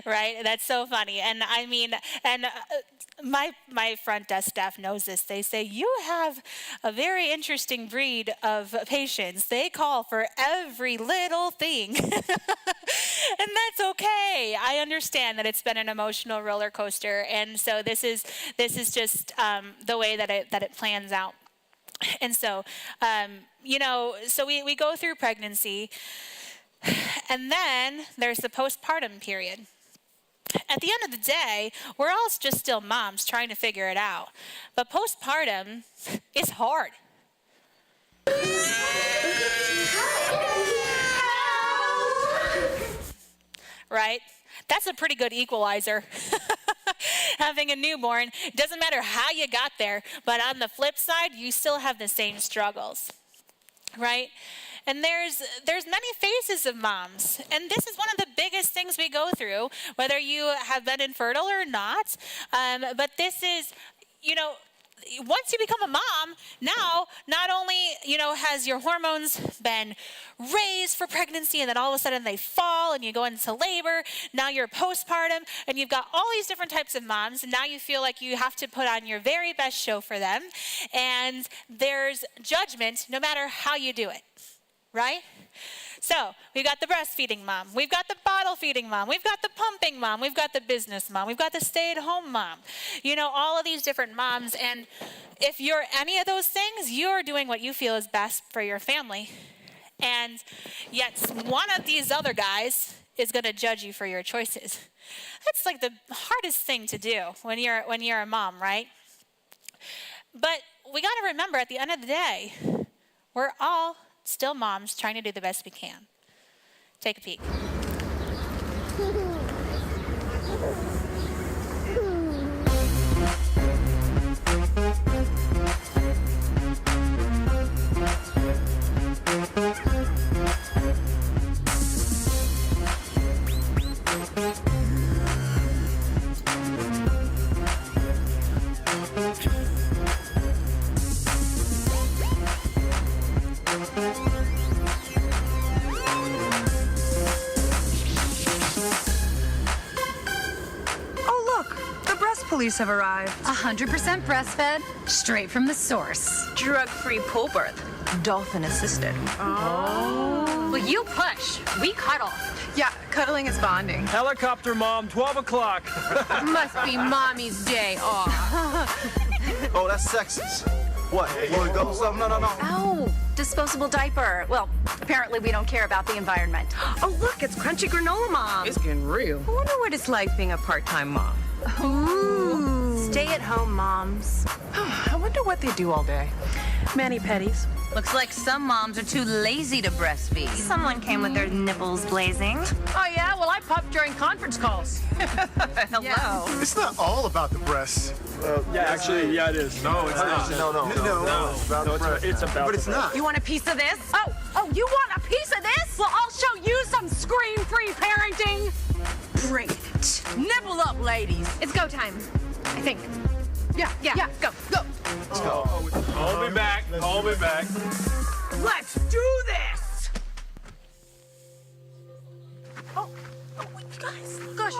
right? That's so funny. And I mean, my front desk staff knows this. They say, you have a very interesting breed of patients. They call for every little thing. And that's okay. I understand that it's been an emotional roller coaster. And so this is just the way that it plans out. And so, so we go through pregnancy. And then there's the postpartum period. At the end of the day, we're all just still moms trying to figure it out. But postpartum is hard. Right? That's a pretty good equalizer. Having a newborn, doesn't matter how you got there, but on the flip side, you still have the same struggles. Right? And there's many phases of moms. And this is one of the biggest things we go through, whether you have been infertile or not. But this is, once you become a mom, now not only, has your hormones been raised for pregnancy and then all of a sudden they fall and you go into labor, now you're postpartum and you've got all these different types of moms and now you feel like you have to put on your very best show for them. And there's judgment no matter how you do it. Right? So we've got the breastfeeding mom, we've got the bottle feeding mom, we've got the pumping mom, we've got the business mom, we've got the stay-at-home mom. You know, all of these different moms, and if you're any of those things, you're doing what you feel is best for your family. And yet one of these other guys is going to judge you for your choices. That's like the hardest thing to do when you're a mom, right? But we got to remember, at the end of the day, we're all still moms trying to do the best we can. Take a peek. Police have arrived. 100% breastfed, straight from the source. Drug-free pull birth. Dolphin assisted. Oh. Well, you push. We cuddle. Yeah, cuddling is bonding. Helicopter mom, 12 o'clock. Must be mommy's day off. Oh, that's sexist. What? You want to go? So, no. Oh, disposable diaper. Well, apparently we don't care about the environment. Oh, look, it's crunchy granola mom. It's getting real. I wonder what it's like being a part-time mom. Ooh. Stay-at-home moms. I wonder what they do all day. Mani-pedis. Looks like some moms are too lazy to breastfeed. Someone came with their nipples blazing. Oh, yeah? Well, I puff during conference calls. Hello. Yeah. It's not all about the breasts. Actually, it is. No, it's not. No. It's about the breast. It's about But it's not. You want a piece of this? Oh, you want a piece of this? Well, I'll show you some screen-free parenting. Bring it. Nibble up, ladies. It's go time, I think. Yeah, go. Let's go. I'll be back. Let's do this! Oh, wait, guys. Gosh.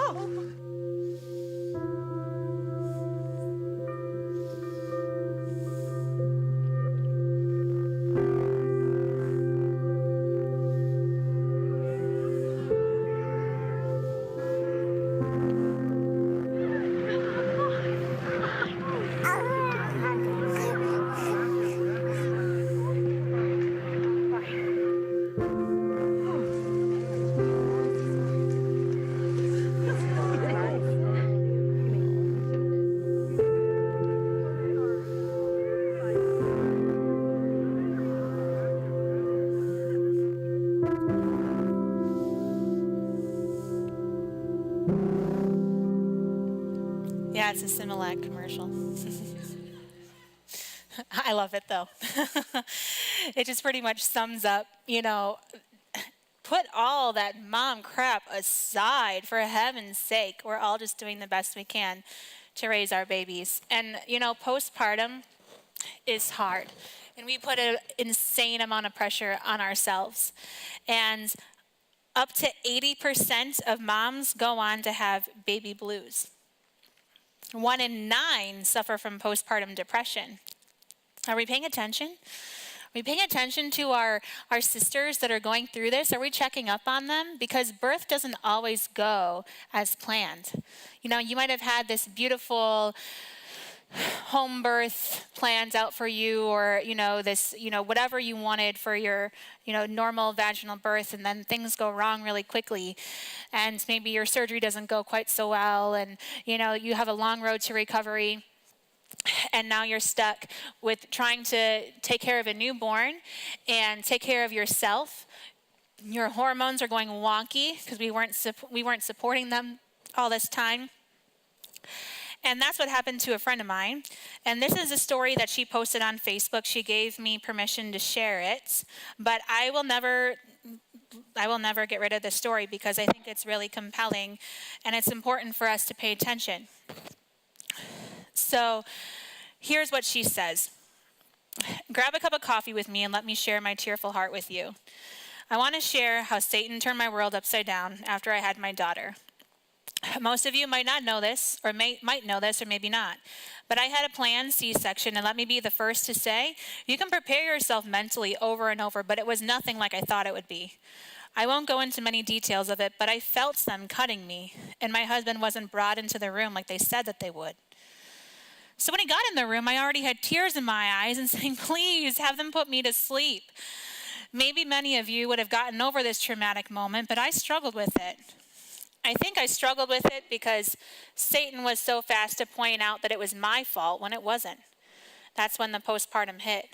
Yeah, it's a Similac commercial. I love it though. It just pretty much sums up, put all that mom crap aside, for heaven's sake. We're all just doing the best we can to raise our babies. And, postpartum is hard. And we put an insane amount of pressure on ourselves. And up to 80% of moms go on to have baby blues. 1 in 9 suffer from postpartum depression. Are we paying attention? Are we paying attention to our sisters that are going through this? Are we checking up on them? Because birth doesn't always go as planned. You might have had this beautiful home birth plans out for you, or whatever you wanted for your normal vaginal birth, and then things go wrong really quickly, and maybe your surgery doesn't go quite so well, and you have a long road to recovery, and now you're stuck with trying to take care of a newborn and take care of yourself. Your hormones are going wonky because we weren't supporting them all this time. And that's what happened to a friend of mine. And this is a story that she posted on Facebook. She gave me permission to share it. But I will never get rid of this story because I think it's really compelling. And it's important for us to pay attention. So here's what she says. Grab a cup of coffee with me and let me share my tearful heart with you. I want to share how Satan turned my world upside down after I had my daughter. Most of you might not know this, or might know this, or maybe not. But I had a planned C-section, and let me be the first to say, you can prepare yourself mentally over and over, but it was nothing like I thought it would be. I won't go into many details of it, but I felt them cutting me, and my husband wasn't brought into the room like they said that they would. So when he got in the room, I already had tears in my eyes and saying, please have them put me to sleep. Maybe many of you would have gotten over this traumatic moment, but I struggled with it. I think I struggled with it because Satan was so fast to point out that it was my fault when it wasn't. That's when the postpartum hit.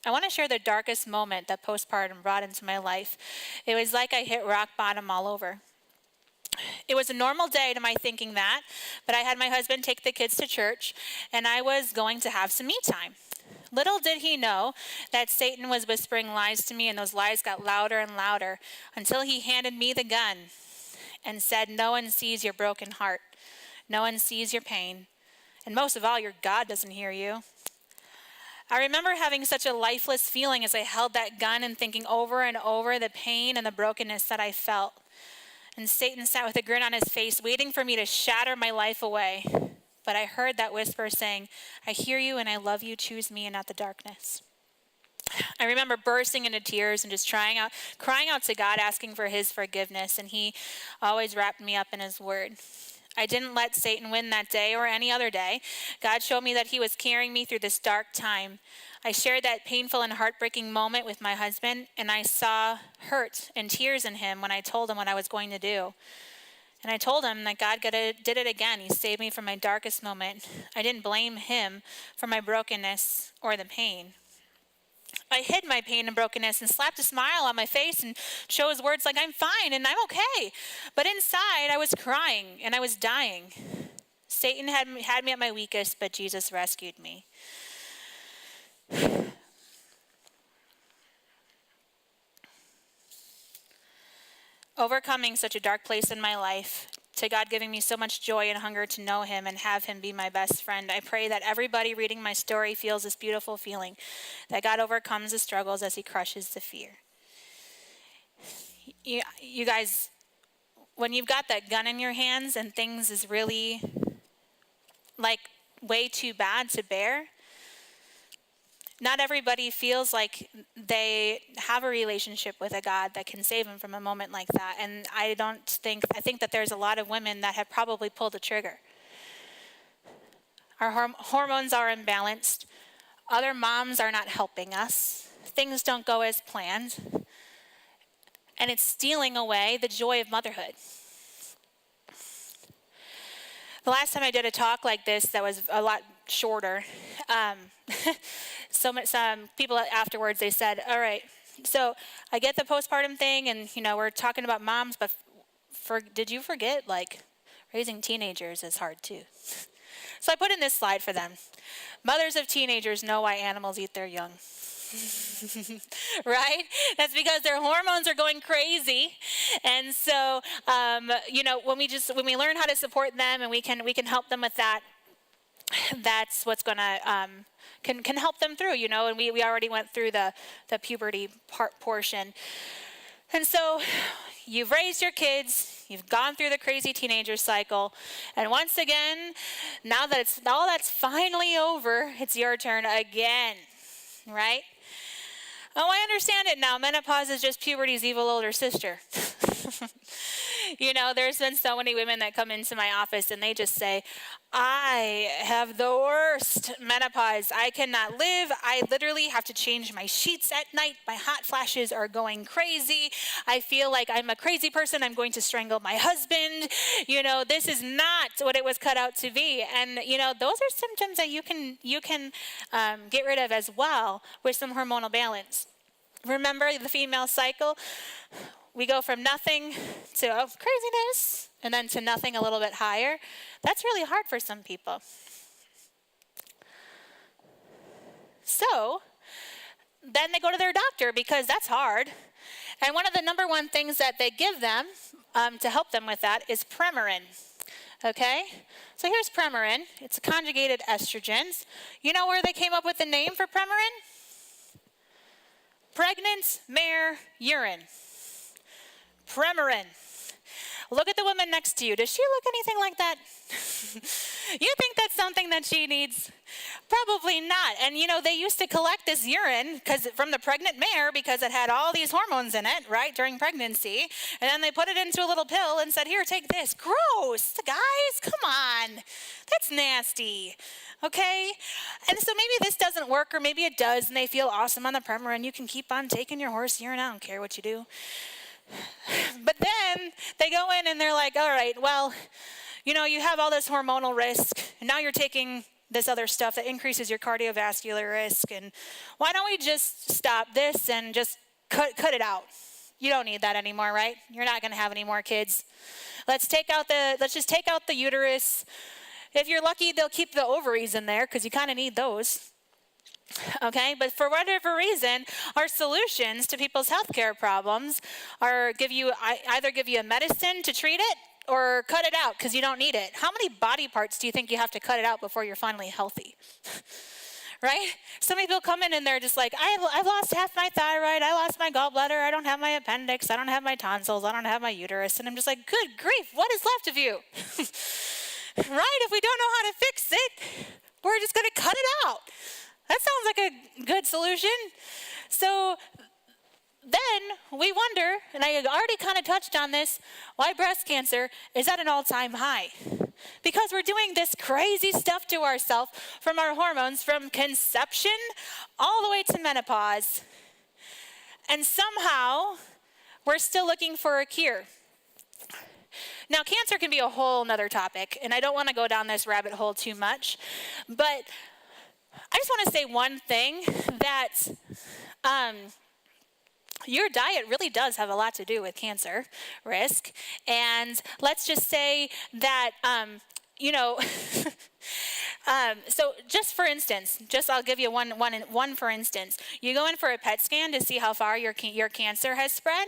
I want to share the darkest moment that postpartum brought into my life. It was like I hit rock bottom all over. It was a normal day to my thinking that, but I had my husband take the kids to church, and I was going to have some me time. Little did he know that Satan was whispering lies to me, and those lies got louder and louder until he handed me the gun and said, no one sees your broken heart. No one sees your pain. And most of all, your God doesn't hear you. I remember having such a lifeless feeling as I held that gun and thinking over and over the pain and the brokenness that I felt. And Satan sat with a grin on his face, waiting for me to shatter my life away. But I heard that whisper saying, I hear you and I love you, choose me and not the darkness. I remember bursting into tears and just crying out to God, asking for his forgiveness, and he always wrapped me up in his word. I didn't let Satan win that day or any other day. God showed me that he was carrying me through this dark time. I shared that painful and heartbreaking moment with my husband, and I saw hurt and tears in him when I told him what I was going to do. And I told him that God did it again. He saved me from my darkest moment. I didn't blame him for my brokenness or the pain. I hid my pain and brokenness and slapped a smile on my face and chose words like, I'm fine and I'm okay. But inside, I was crying and I was dying. Satan had me at my weakest, but Jesus rescued me. Overcoming such a dark place in my life, to God giving me so much joy and hunger to know him and have him be my best friend, I pray that everybody reading my story feels this beautiful feeling, that God overcomes the struggles as he crushes the fear. You guys, when you've got that gun in your hands and things is really like way too bad to bear, not everybody feels like they have a relationship with a God that can save them from a moment like that. And I think that there's a lot of women that have probably pulled the trigger. Our hormones are imbalanced. Other moms are not helping us. Things don't go as planned. And it's stealing away the joy of motherhood. The last time I did a talk like this that was a lot shorter, some people afterwards, they said, all right, so I get the postpartum thing and, we're talking about moms, but did you forget, raising teenagers is hard too. So I put in this slide for them. Mothers of teenagers know why animals eat their young. Right? That's because their hormones are going crazy. And so, when we learn how to support them and we can help them with that, that's what's going to can help them through, and we already went through the puberty portion. And so you've raised your kids, you've gone through the crazy teenager cycle, and once again, now that all that's finally over, it's your turn again, right? Oh, I understand it now. Menopause is just puberty's evil older sister. There's been so many women that come into my office and they just say, I have the worst menopause. I cannot live. I literally have to change my sheets at night. My hot flashes are going crazy. I feel like I'm a crazy person. I'm going to strangle my husband. This is not what it was cut out to be. And, those are symptoms that you can get rid of as well with some hormonal balance. Remember the female cycle? We go from nothing to craziness and then to nothing a little bit higher. That's really hard for some people. So then they go to their doctor because that's hard. And one of the number one things that they give them to help them with that is Premarin. Okay? So here's Premarin. It's conjugated estrogens. You know where they came up with the name for Premarin? Pregnant mare urine. Premarin. Look at the woman next to you. Does she look anything like that? You think that's something that she needs? Probably not. And they used to collect this urine from the pregnant mare because it had all these hormones in it, right, during pregnancy. And then they put it into a little pill and said, here, take this. Gross, guys, come on. That's nasty, okay? And so maybe this doesn't work, or maybe it does, and they feel awesome on the Prema, and you can keep on taking your horse urine. I don't care what you do. But then they go in and they're like, all right, well, you have all this hormonal risk, and now you're taking this other stuff that increases your cardiovascular risk, and why don't we just stop this and just cut it out? You don't need that anymore, right? You're not going to have any more kids. Let's just take out the uterus. If you're lucky, they'll keep the ovaries in there because you kind of need those. Okay, but for whatever reason, our solutions to people's healthcare problems are either give you a medicine to treat it or cut it out because you don't need it. How many body parts do you think you have to cut it out before you're finally healthy? Right? Some people come in and they're just like, I've lost half my thyroid, I lost my gallbladder, I don't have my appendix, I don't have my tonsils, I don't have my uterus. And I'm just like, good grief, what is left of you? Right? If we don't know how to fix it, we're just going to cut it out. That sounds like a good solution. So then we wonder, and I already kind of touched on this, why breast cancer is at an all-time high. Because we're doing this crazy stuff to ourselves from our hormones from conception all the way to menopause. And somehow we're still looking for a cure. Now, cancer can be a whole nother topic, and I don't want to go down this rabbit hole too much, but I just want to say one thing, that your diet really does have a lot to do with cancer risk. And let's just say that, so just for instance, I'll give you one for instance. You go in for a PET scan to see how far your cancer has spread.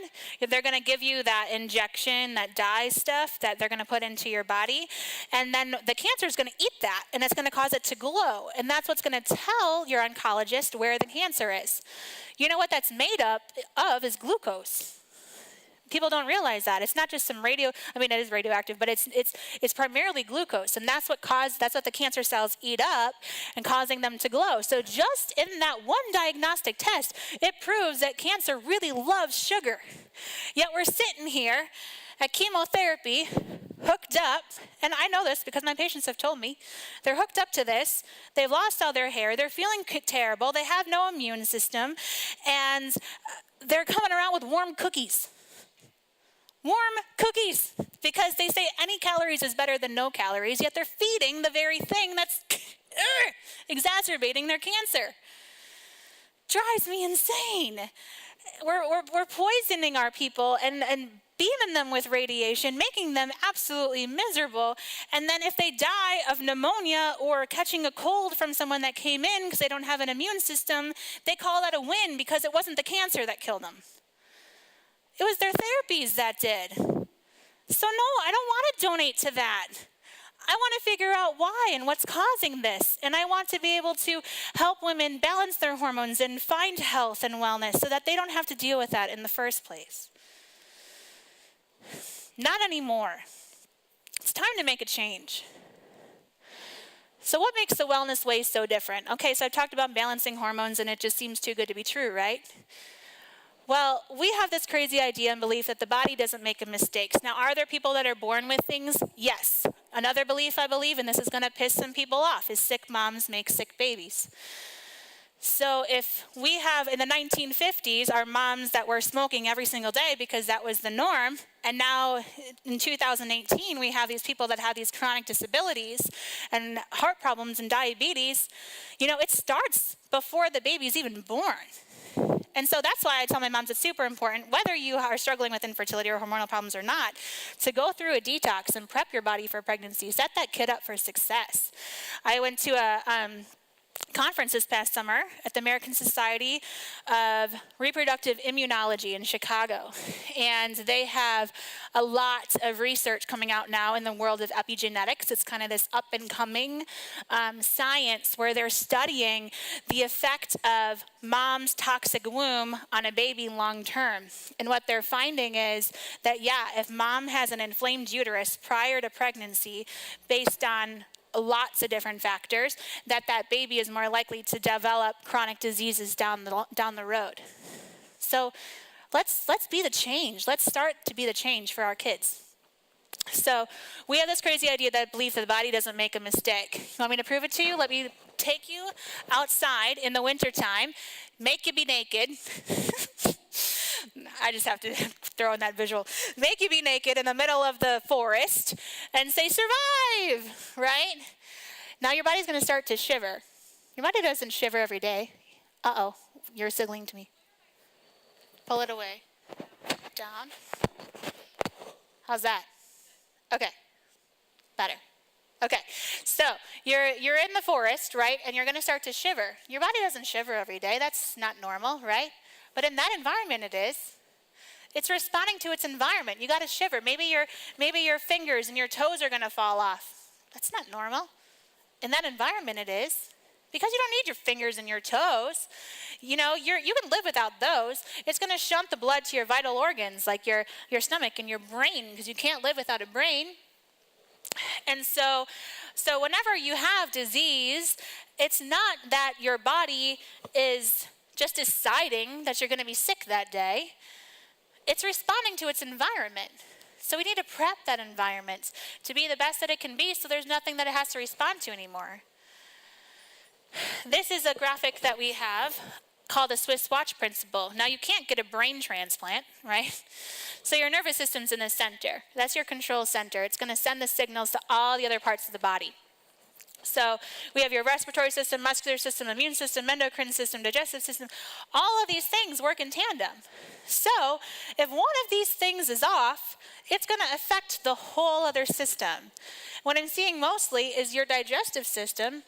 They're going to give you that injection, that dye stuff that they're going to put into your body. And then the cancer is going to eat that, and it's going to cause it to glow. And that's what's going to tell your oncologist where the cancer is. You know what that's made up of is glucose. People don't realize that. It's not just some it is radioactive, but it's primarily glucose, and that's what the cancer cells eat up and causing them to glow. So just in that one diagnostic test, it proves that cancer really loves sugar. Yet we're sitting here at chemotherapy, hooked up, and I know this because my patients have told me, they're hooked up to this, they've lost all their hair, they're feeling terrible, they have no immune system, and they're coming around with warm cookies. Warm cookies, because they say any calories is better than no calories, yet they're feeding the very thing that's exacerbating their cancer. Drives me insane. We're poisoning our people and beaming them with radiation, making them absolutely miserable. And then if they die of pneumonia or catching a cold from someone that came in because they don't have an immune system, they call that a win because it wasn't the cancer that killed them. It was their therapies that did. So no, I don't want to donate to that. I want to figure out why and what's causing this. And I want to be able to help women balance their hormones and find health and wellness so that they don't have to deal with that in the first place. Not anymore. It's time to make a change. So what makes the wellness way so different? Okay, so I've talked about balancing hormones, and it just seems too good to be true, right? Well, we have this crazy idea and belief that the body doesn't make mistakes. Now, are there people that are born with things? Yes. Another belief I believe, and this is going to piss some people off, is sick moms make sick babies. So if we have, in the 1950s, our moms that were smoking every single day because that was the norm, and now in 2018, we have these people that have these chronic disabilities and heart problems and diabetes, it starts before the baby's even born. And so that's why I tell my moms it's super important, whether you are struggling with infertility or hormonal problems or not, to go through a detox and prep your body for pregnancy. Set that kid up for success. I went to a conference this past summer at the American Society of Reproductive Immunology in Chicago. And they have a lot of research coming out now in the world of epigenetics. It's kind of this up and coming science where they're studying the effect of mom's toxic womb on a baby long term. And what they're finding is that, yeah, if mom has an inflamed uterus prior to pregnancy based on lots of different factors, that baby is more likely to develop chronic diseases down the road. So let's be the change. Let's start to be the change for our kids. So we have this crazy idea that believes that the body doesn't make a mistake. You want me to prove it to you? Let me take you outside in the wintertime, make you be naked. I just have to throw in that visual. Make you be naked in the middle of the forest and say, survive, right? Now your body's going to start to shiver. Your body doesn't shiver every day. Uh-oh, you're signaling to me. Pull it away. Down. How's that? Okay, better. Okay, so you're in the forest, right? And you're going to start to shiver. Your body doesn't shiver every day. That's not normal, right? But in that environment it is. It's responding to its environment. You got to shiver. Maybe your fingers and your toes are going to fall off. That's not normal. In that environment it is. Because you don't need your fingers and your toes. You know, you can live without those. It's going to shunt the blood to your vital organs like your stomach and your brain, because you can't live without a brain. And so whenever you have disease, it's not that your body is just deciding that you're going to be sick that day. It's responding to its environment. So we need to prep that environment to be the best that it can be, so there's nothing that it has to respond to anymore. This is a graphic that we have called the Swiss watch principle. Now you can't get a brain transplant, right? So your nervous system's in the center. That's your control center. It's going to send the signals to all the other parts of the body. So we have your respiratory system, muscular system, immune system, endocrine system, digestive system. All of these things work in tandem. So if one of these things is off, it's going to affect the whole other system. What I'm seeing mostly is your digestive system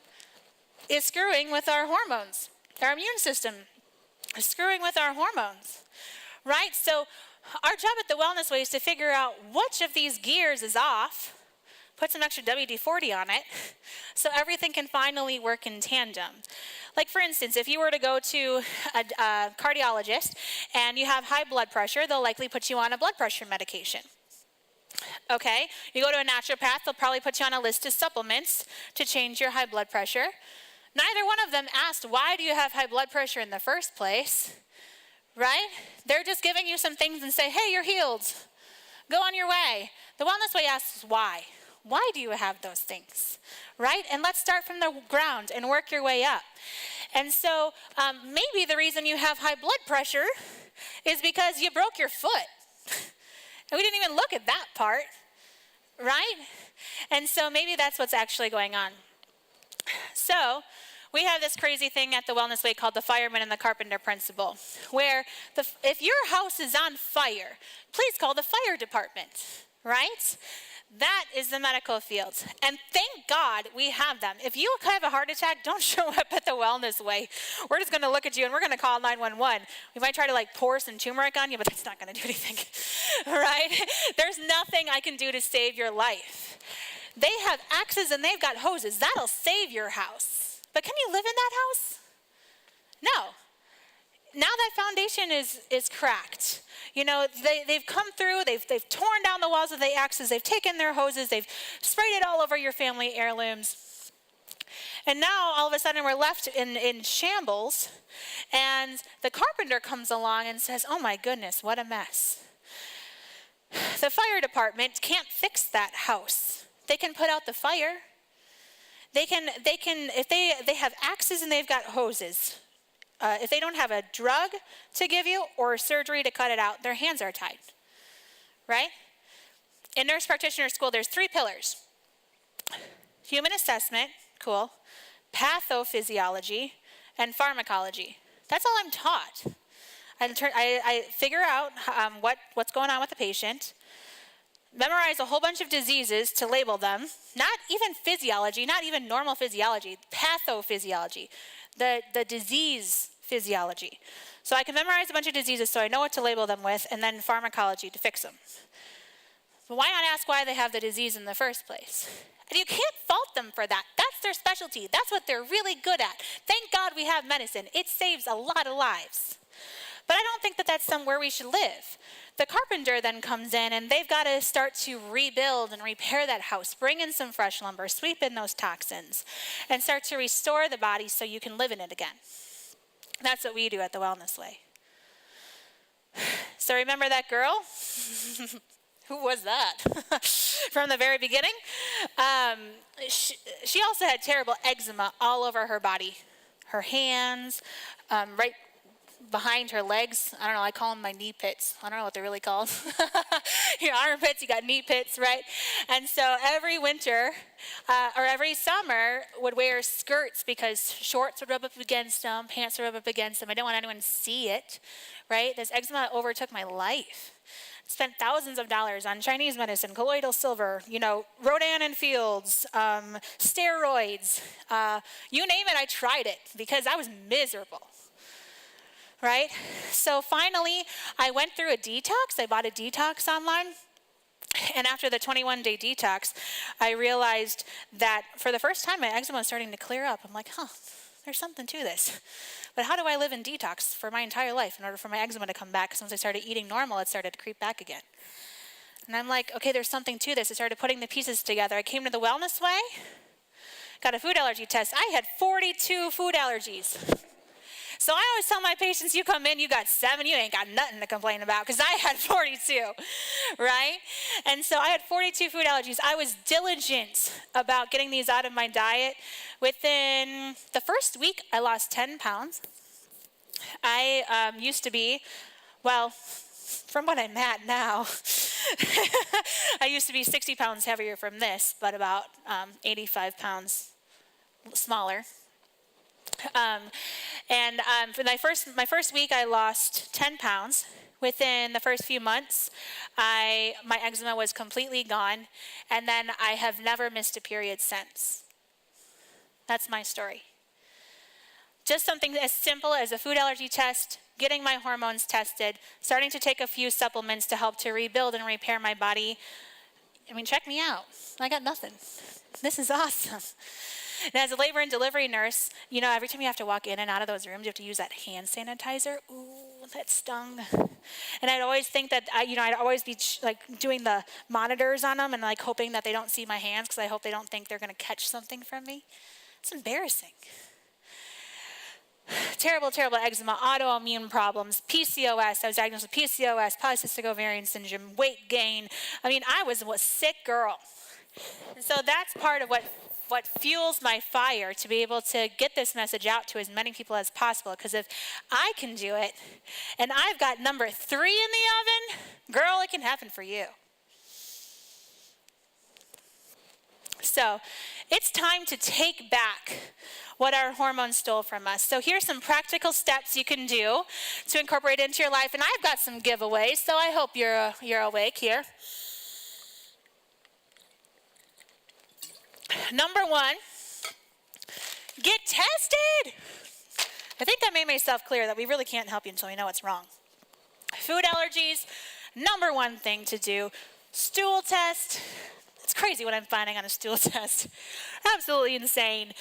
is screwing with our hormones. Our immune system is screwing with our hormones, right? So our job at the Wellness Way is to figure out which of these gears is off, put some extra WD-40 on it, so everything can finally work in tandem. Like for instance, if you were to go to a cardiologist and you have high blood pressure, they'll likely put you on a blood pressure medication. Okay, you go to a naturopath, they'll probably put you on a list of supplements to change your high blood pressure. Neither one of them asked, why do you have high blood pressure in the first place, right? They're just giving you some things and say, hey, you're healed. Go on your way. The Wellness Way asks why. Why do you have those things, right? And let's start from the ground and work your way up. And so maybe the reason you have high blood pressure is because you broke your foot. And we didn't even look at that part, right? And so maybe that's what's actually going on. So we have this crazy thing at the Wellness Way called the fireman and the carpenter principle, where if your house is on fire, please call the fire department, right? That is the medical field. And thank God we have them. If you have a heart attack, don't show up at the Wellness Way. We're just going to look at you and we're going to call 911. We might try to pour some turmeric on you, but that's not going to do anything, right? There's nothing I can do to save your life. They have axes and they've got hoses. That'll save your house. But can you live in that house? No. Now that foundation is cracked. You know, they've come through, they've torn down the walls with the axes, they've taken their hoses, they've sprayed it all over your family heirlooms. And now all of a sudden we're left in shambles, and the carpenter comes along and says, oh my goodness, what a mess. The fire department can't fix that house. They can put out the fire. They can if they have axes and they've got hoses. If they don't have a drug to give you or surgery to cut it out, their hands are tied, right? In nurse practitioner school, there's 3 pillars. Human assessment, cool, pathophysiology, and pharmacology. That's all I'm taught. I figure out what's going on with the patient. memorize a whole bunch of diseases to label them, not even physiology, not even normal physiology, pathophysiology, the disease physiology. So I can memorize a bunch of diseases so I know what to label them with, and then pharmacology to fix them. But why not ask why they have the disease in the first place? And you can't fault them for that. That's their specialty. That's what they're really good at. Thank God we have medicine. It saves a lot of lives. But I don't think that that's somewhere we should live. The carpenter then comes in, and they've got to start to rebuild and repair that house, bring in some fresh lumber, sweep in those toxins, and start to restore the body so you can live in it again. That's what we do at the Wellness Way. So remember that girl? Who was that? From the very beginning? She also had terrible eczema all over her body. Her hands, right behind her legs. I don't know, I call them my knee pits. I don't know what they're really called. Your armpits, you got knee pits, right? And so every winter or every summer would wear skirts because shorts would rub up against them, pants would rub up against them. I didn't want anyone to see it, right? This eczema overtook my life. Spent thousands of dollars on Chinese medicine, colloidal silver, Rodan and Fields, steroids, you name it, I tried it because I was miserable, right? So finally, I went through a detox. I bought a detox online. And after the 21-day detox, I realized that for the first time, my eczema was starting to clear up. I'm like, there's something to this. But how do I live in detox for my entire life in order for my eczema to come back? Because once I started eating normal, it started to creep back again. And I'm like, okay, there's something to this. I started putting the pieces together. I came to the Wellness Way, got a food allergy test. I had 42 food allergies. So I always tell my patients, you come in, you got 7, you ain't got nothing to complain about, because I had 42, right? And so I had 42 food allergies. I was diligent about getting these out of my diet. Within the first week, I lost 10 pounds. I used to be, from what I'm at now, I used to be 60 pounds heavier from this, but about 85 pounds smaller. For my first week, I lost 10 pounds. Within the first few months, my eczema was completely gone, and then I have never missed a period since. That's my story. Just something as simple as a food allergy test, getting my hormones tested, starting to take a few supplements to help to rebuild and repair my body. I mean, check me out. I got nothing. This is awesome. And as a labor and delivery nurse, every time you have to walk in and out of those rooms, you have to use that hand sanitizer. Ooh, that stung. And I'd always think that, I'd always be doing the monitors on them and hoping that they don't see my hands because I hope they don't think they're going to catch something from me. It's embarrassing. Terrible, terrible eczema, autoimmune problems, PCOS. I was diagnosed with PCOS, polycystic ovarian syndrome, weight gain. I was a sick girl. And so that's part of what fuels my fire to be able to get this message out to as many people as possible. Because if I can do it, and I've got number 3 in the oven, girl, it can happen for you. So it's time to take back what our hormones stole from us. So here's some practical steps you can do to incorporate into your life. And I've got some giveaways, so I hope you're awake here. Number 1, get tested. I think I made myself clear that we really can't help you until we know what's wrong. Food allergies, number 1 thing to do. Stool test. It's crazy what I'm finding on a stool test. Absolutely insane.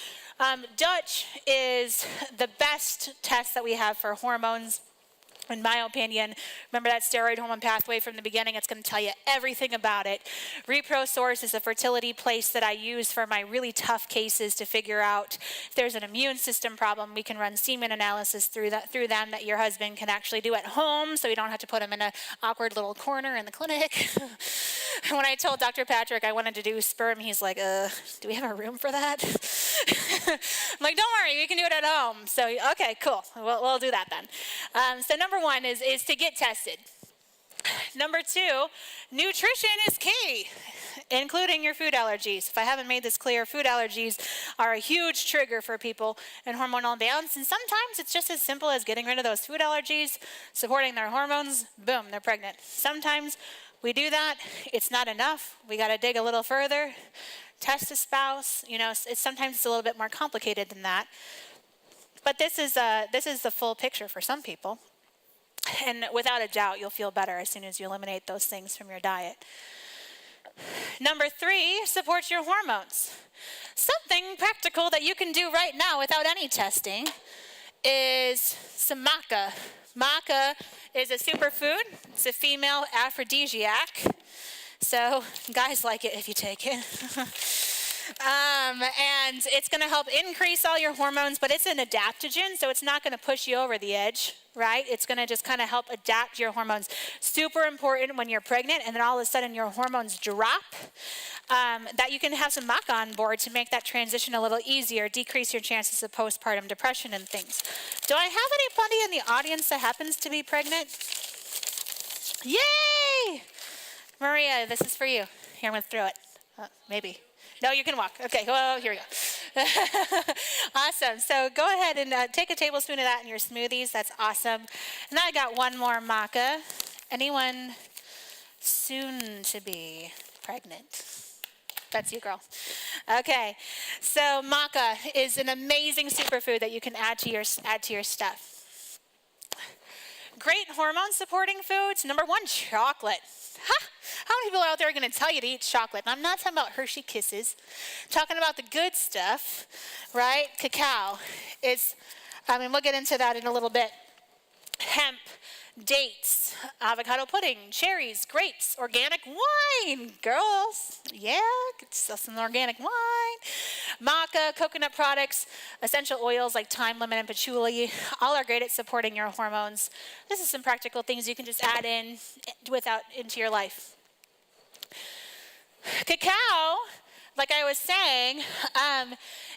Dutch is the best test that we have for hormones. In my opinion, remember that steroid hormone pathway from the beginning? It's going to tell you everything about it. ReproSource is a fertility place that I use for my really tough cases to figure out if there's an immune system problem. We can run semen analysis through them that your husband can actually do at home, so you don't have to put him in an awkward little corner in the clinic. When I told Dr. Patrick I wanted to do sperm, he's like, do we have a room for that? I'm like, don't worry, we can do it at home. So, okay, cool. We'll do that then. So number 1 is to get tested. Number 2, nutrition is key, including your food allergies. If I haven't made this clear, food allergies are a huge trigger for people in hormonal imbalance. And sometimes it's just as simple as getting rid of those food allergies, supporting their hormones, boom, they're pregnant. Sometimes We do that, it's not enough. We got to dig a little further, test a spouse. You know, sometimes it's a little bit more complicated than that. But this is the full picture for some people. And without a doubt, you'll feel better as soon as you eliminate those things from your diet. Number 3, support your hormones. Something practical that you can do right now without any testing is some maca. Maca is a superfood. It's a female aphrodisiac. So guys like it if you take it. And it's going to help increase all your hormones, but it's an adaptogen, so it's not going to push you over the edge, right? It's going to just kind of help adapt your hormones. Super important when you're pregnant and then all of a sudden your hormones drop, that you can have some maca on board to make that transition a little easier, decrease your chances of postpartum depression and things. Do I have anybody in the audience that happens to be pregnant? Yay! Maria, this is for you. Here, I'm going to throw it. Maybe. No, you can walk. Okay, well, here we go. Awesome. So go ahead and take a tablespoon of that in your smoothies. That's awesome. And I got one more maca. Anyone soon to be pregnant? That's you, girl. Okay. So maca is an amazing superfood that you can add to your stuff. Great hormone supporting foods. Number 1, chocolate. Ha! How many people out there are going to tell you to eat chocolate? And I'm not talking about Hershey Kisses. I'm talking about the good stuff, right? Cacao. We'll get into that in a little bit. Hemp, dates, avocado pudding, cherries, grapes, organic wine. Girls, yeah, get some organic wine. Maca, coconut products, essential oils like thyme, lemon, and patchouli. All are great at supporting your hormones. This is some practical things you can just add into your life. Cacao, like I was saying,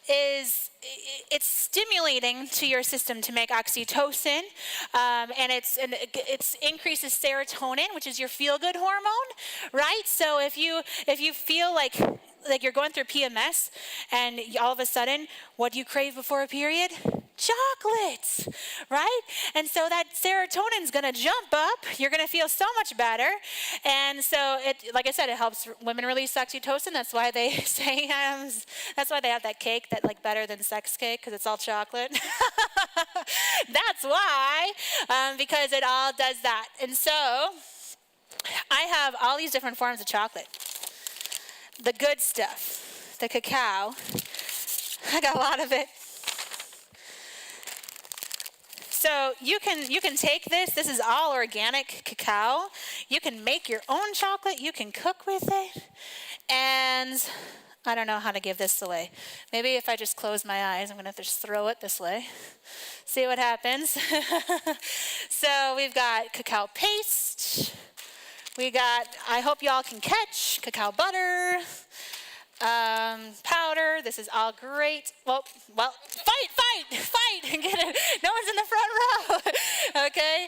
it's stimulating to your system to make oxytocin, and it increases serotonin, which is your feel-good hormone, right? So if you feel like you're going through PMS, and all of a sudden, what do you crave before a period? Chocolate, right? And so that serotonin's going to jump up. You're going to feel so much better. And so like I said, it helps women release oxytocin. That's why they say, that's why they have that cake that like better than sex cake, because it's all chocolate. That's why, because it all does that. And so I have all these different forms of chocolate. The good stuff, the cacao. I got a lot of it. So you can take this. This is all organic cacao. You can make your own chocolate. You can cook with it. And I don't know how to give this away. Maybe if I just close my eyes, I'm going to just throw it this way. See what happens. So we've got cacao paste. We got, I hope y'all can catch, cacao butter. Powder. This is all great. Well, fight. Get it. No one's in the front row. Okay.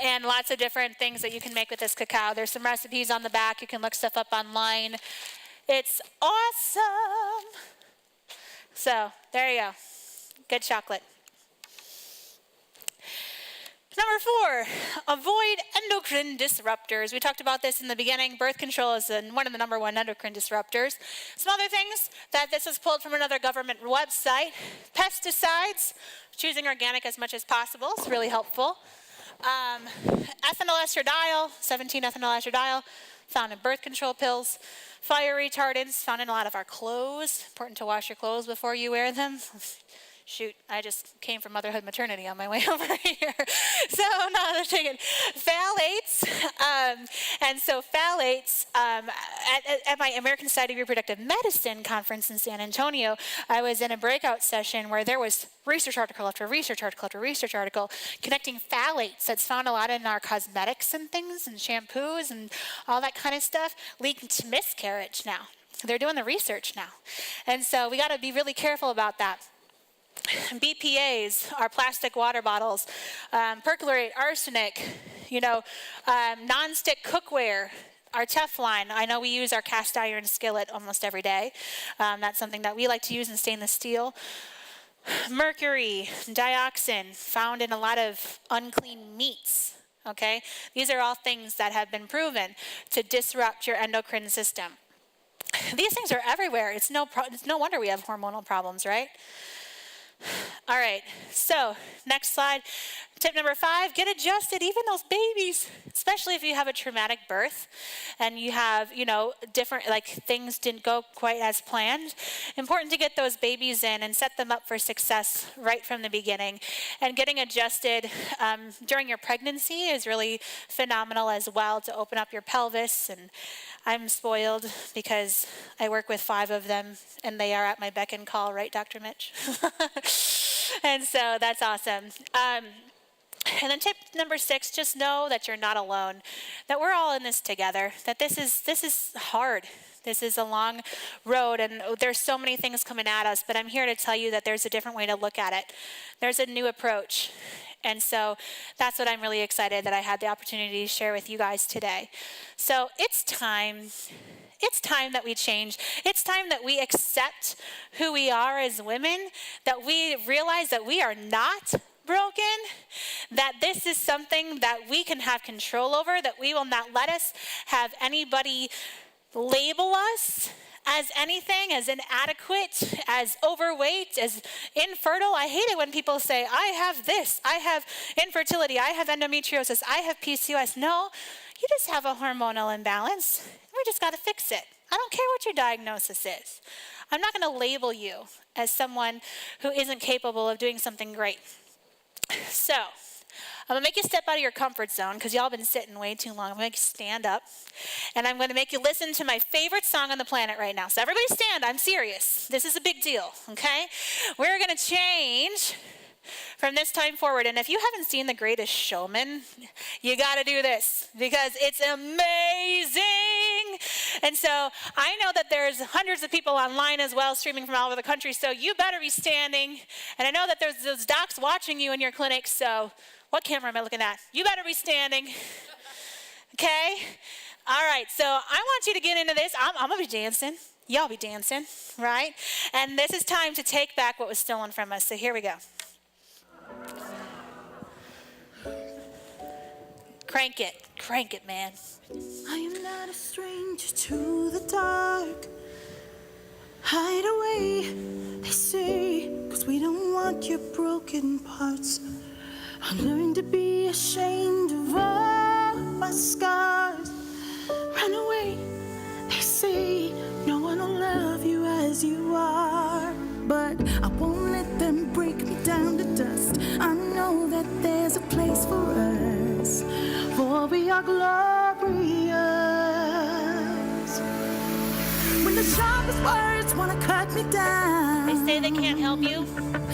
And lots of different things that you can make with this cacao. There's some recipes on the back. You can look stuff up online. It's awesome. So there you go. Good chocolate. Number 4, avoid endocrine disruptors. We talked about this in the beginning. Birth control is one of the number 1 endocrine disruptors. Some other things that this is pulled from another government website. Pesticides, choosing organic as much as possible is really helpful. Ethinyl estradiol, 17-ethinyl estradiol, found in birth control pills. Fire retardants, found in a lot of our clothes. Important to wash your clothes before you wear them. Shoot, I just came from motherhood maternity on my way over here. So, no, I'm taking phthalates. And so phthalates, at my American Society of Reproductive Medicine conference in San Antonio, I was in a breakout session where there was research article after research article after research article connecting phthalates that's found a lot in our cosmetics and things and shampoos and all that kind of stuff, leading to miscarriage now. They're doing the research now. And so we got to be really careful about that. BPAs, our plastic water bottles, perchlorate, arsenic, non-stick cookware, our Teflon. I know we use our cast iron skillet almost every day. That's something that we like to use in stainless steel. Mercury, dioxin, found in a lot of unclean meats. okay? These are all things that have been proven to disrupt your endocrine system. These things are everywhere. It's no wonder we have hormonal problems, right? All right, so next slide. Tip number 5, get adjusted, even those babies, especially if you have a traumatic birth and you have, different, things didn't go quite as planned. Important to get those babies in and set them up for success right from the beginning. And getting adjusted during your pregnancy is really phenomenal as well, to open up your pelvis. And I'm spoiled because I work with 5 of them and they are at my beck and call, right, Dr. Mitch? And so that's awesome. And then tip number 6, just know that you're not alone, that we're all in this together, that this is hard. This is a long road, and there's so many things coming at us, but I'm here to tell you that there's a different way to look at it. There's a new approach. And so that's what I'm really excited that I had the opportunity to share with you guys today. So it's time. It's time that we change. It's time that we accept who we are as women, that we realize that we are not broken, that this is something that we can have control over, that we will not let us have anybody label us as anything, as inadequate, as overweight, as infertile. I hate it when people say, I have this, I have infertility, I have endometriosis, I have PCOS. No, you just have a hormonal imbalance. We just got to fix it. I don't care what your diagnosis is. I'm not going to label you as someone who isn't capable of doing something great. So, I'm going to make you step out of your comfort zone because y'all been sitting way too long. I'm going to make you stand up. And I'm going to make you listen to my favorite song on the planet right now. So everybody stand. I'm serious. This is a big deal, okay? We're going to change from this time forward. And if you haven't seen The Greatest Showman, you got to do this because it's amazing. And so I know that there's hundreds of people online as well, streaming from all over the country. So you better be standing. And I know that there's those docs watching you in your clinic. So what camera am I looking at? You better be standing. Okay? All right. So I want you to get into this. I'm going to be dancing. Y'all be dancing, right? And this is time to take back what was stolen from us. So here we go. Crank it, man. I am not a stranger to the dark. Hide away, they say, 'cause we don't want your broken parts. I learned to be ashamed of all my scars. Run away, they say, no one will love you as you are. But I won't let them break me down to dust. I know that there's a place for us, for we are glorious. When the sharpest words wanna cut me down, they say they can't help you.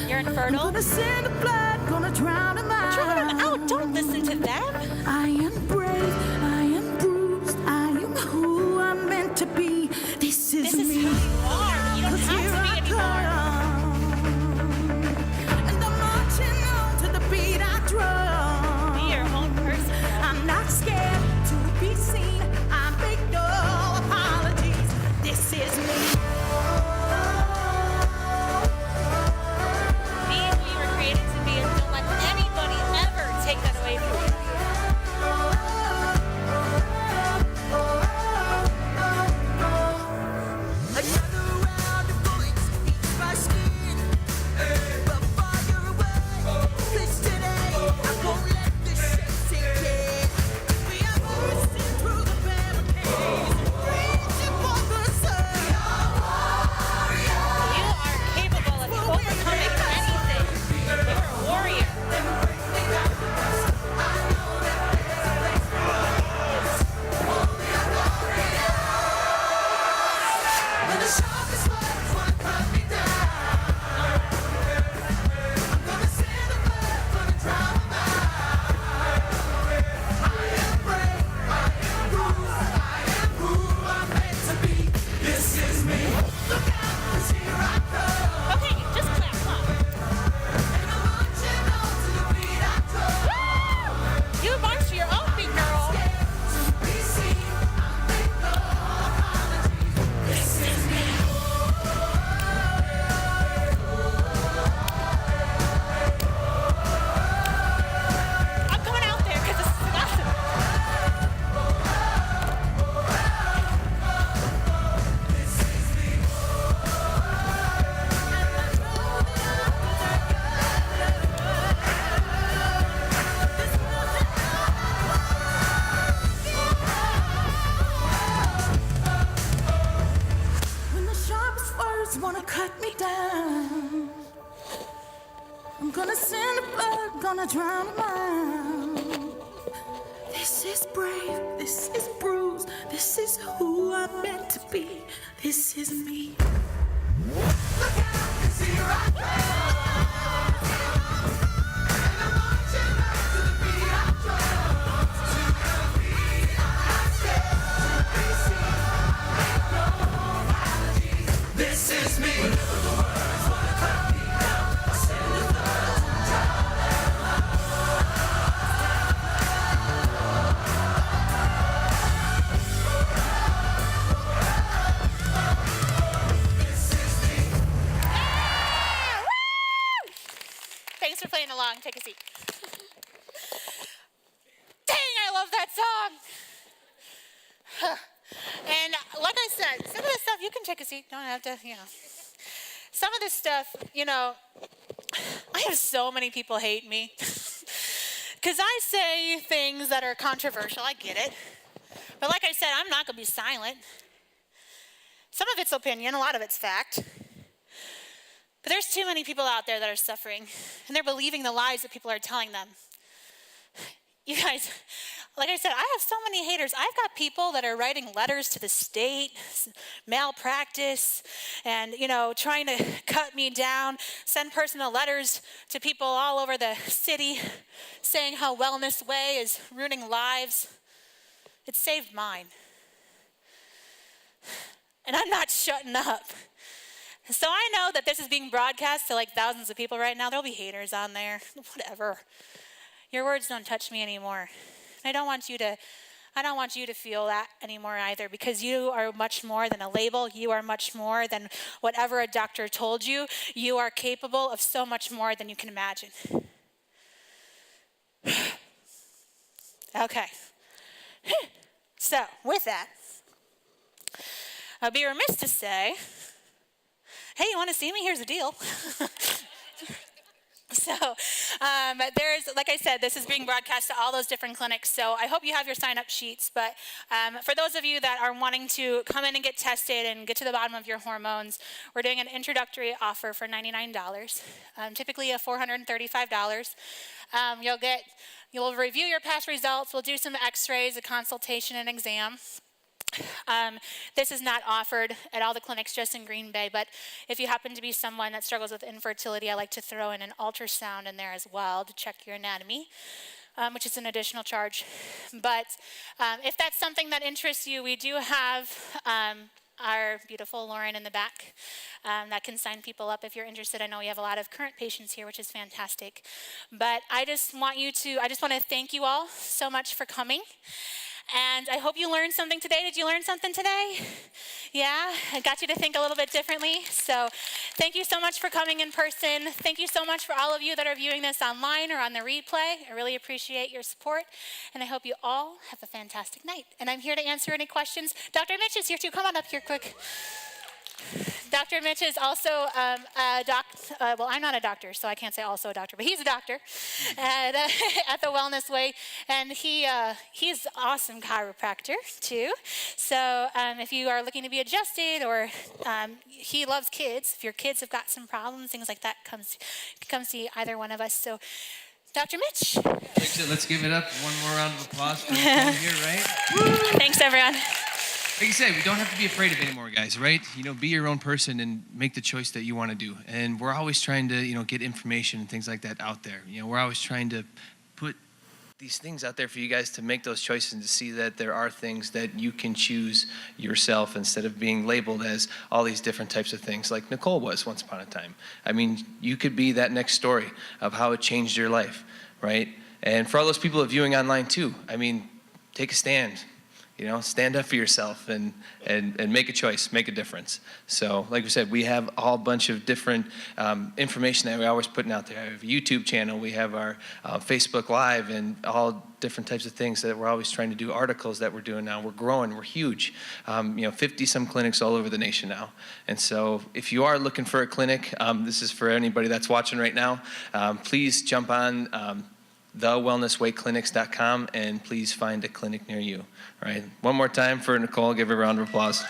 You're infertile. I'm gonna send the blood, gonna drown them out. Drown them out. Don't listen to them. I am brave, I am bruised, I am who I'm meant to be. This is me. Who you are. You don't have to be anymore. And I'm marching on to the beat I drum. Be your own person. I'm not scared to be seen. I make no apologies. This is me. Be who you were created to be, and don't let anybody ever take that away from you. knock me down. I'm gonna send a bird, gonna drown a man. This is brave, this is bruised, this is who I'm meant to be. This is me. Look out, I can see right there. This is me. Thanks for playing along. Take a seat. Dang, I love that song. And like I said, some of this stuff, you can take a seat. Don't have to, Some of this stuff, I have so many people hate me. Because I say things that are controversial. I get it. But like I said, I'm not going to be silent. Some of it's opinion, a lot of it's fact. But there's too many people out there that are suffering, and they're believing the lies that people are telling them. You guys, like I said, I have so many haters. I've got people that are writing letters to the state, malpractice, and, trying to cut me down, send personal letters to people all over the city saying how Wellness Way is ruining lives. It saved mine. And I'm not shutting up. So I know that this is being broadcast to thousands of people right now. There'll be haters on there. Whatever. Your words don't touch me anymore. I don't want you to feel that anymore either, because you are much more than a label. You are much more than whatever a doctor told you. You are capable of so much more than you can imagine. Okay. So, with that, I'd be remiss to say, hey, you want to see me? Here's the deal. So there's, like I said, this is being broadcast to all those different clinics. So I hope you have your sign-up sheets. But for those of you that are wanting to come in and get tested and get to the bottom of your hormones, we're doing an introductory offer for $99, typically $435. You'll review your past results. We'll do some x-rays, a consultation, and exam. This is not offered at all the clinics, just in Green Bay, but if you happen to be someone that struggles with infertility, I like to throw in an ultrasound in there as well to check your anatomy, which is an additional charge. But if that's something that interests you, we do have our beautiful Lauren in the back that can sign people up if you're interested. I know we have a lot of current patients here, which is fantastic. But I just want to thank you all so much for coming. And I hope you learned something today. Did you learn something today? Yeah, I got you to think a little bit differently. So thank you so much for coming in person. Thank you so much for all of you that are viewing this online or on the replay. I really appreciate your support. And I hope you all have a fantastic night. And I'm here to answer any questions. Dr. Mitch is here too. Come on up here quick. Dr. Mitch is also well, I'm not a doctor, so I can't say also a doctor, but he's a doctor at the Wellness Way, and he's an awesome chiropractor too. So if you are looking to be adjusted, or he loves kids, if your kids have got some problems, things like that, come see either one of us. So Dr. Mitch. Let's give it up. One more round of applause for Nicole here, right? Thanks, everyone. Like you said, we don't have to be afraid of anymore, guys, right? Be your own person and make the choice that you want to do. And we're always trying to, get information and things like that out there. We're always trying to put these things out there for you guys to make those choices and to see that there are things that you can choose yourself instead of being labeled as all these different types of things like Nicole was once upon a time. I mean, you could be that next story of how it changed your life, right? And for all those people viewing online too, I mean, take a stand. Stand up for yourself and make a choice, make a difference. So like we said, we have a whole bunch of different information that we're always putting out there. We have a YouTube channel, we have our Facebook Live, and all different types of things that we're always trying to do, articles that we're doing now. We're growing, we're huge. 50 some clinics all over the nation now. And so if you are looking for a clinic, this is for anybody that's watching right now, please jump on thewellnesswayclinics.com and please find a clinic near you. All right, one more time for Nicole. Give her a round of applause.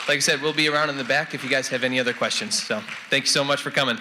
like I said, we'll be around in the back if you guys have any other questions. So thank you so much for coming.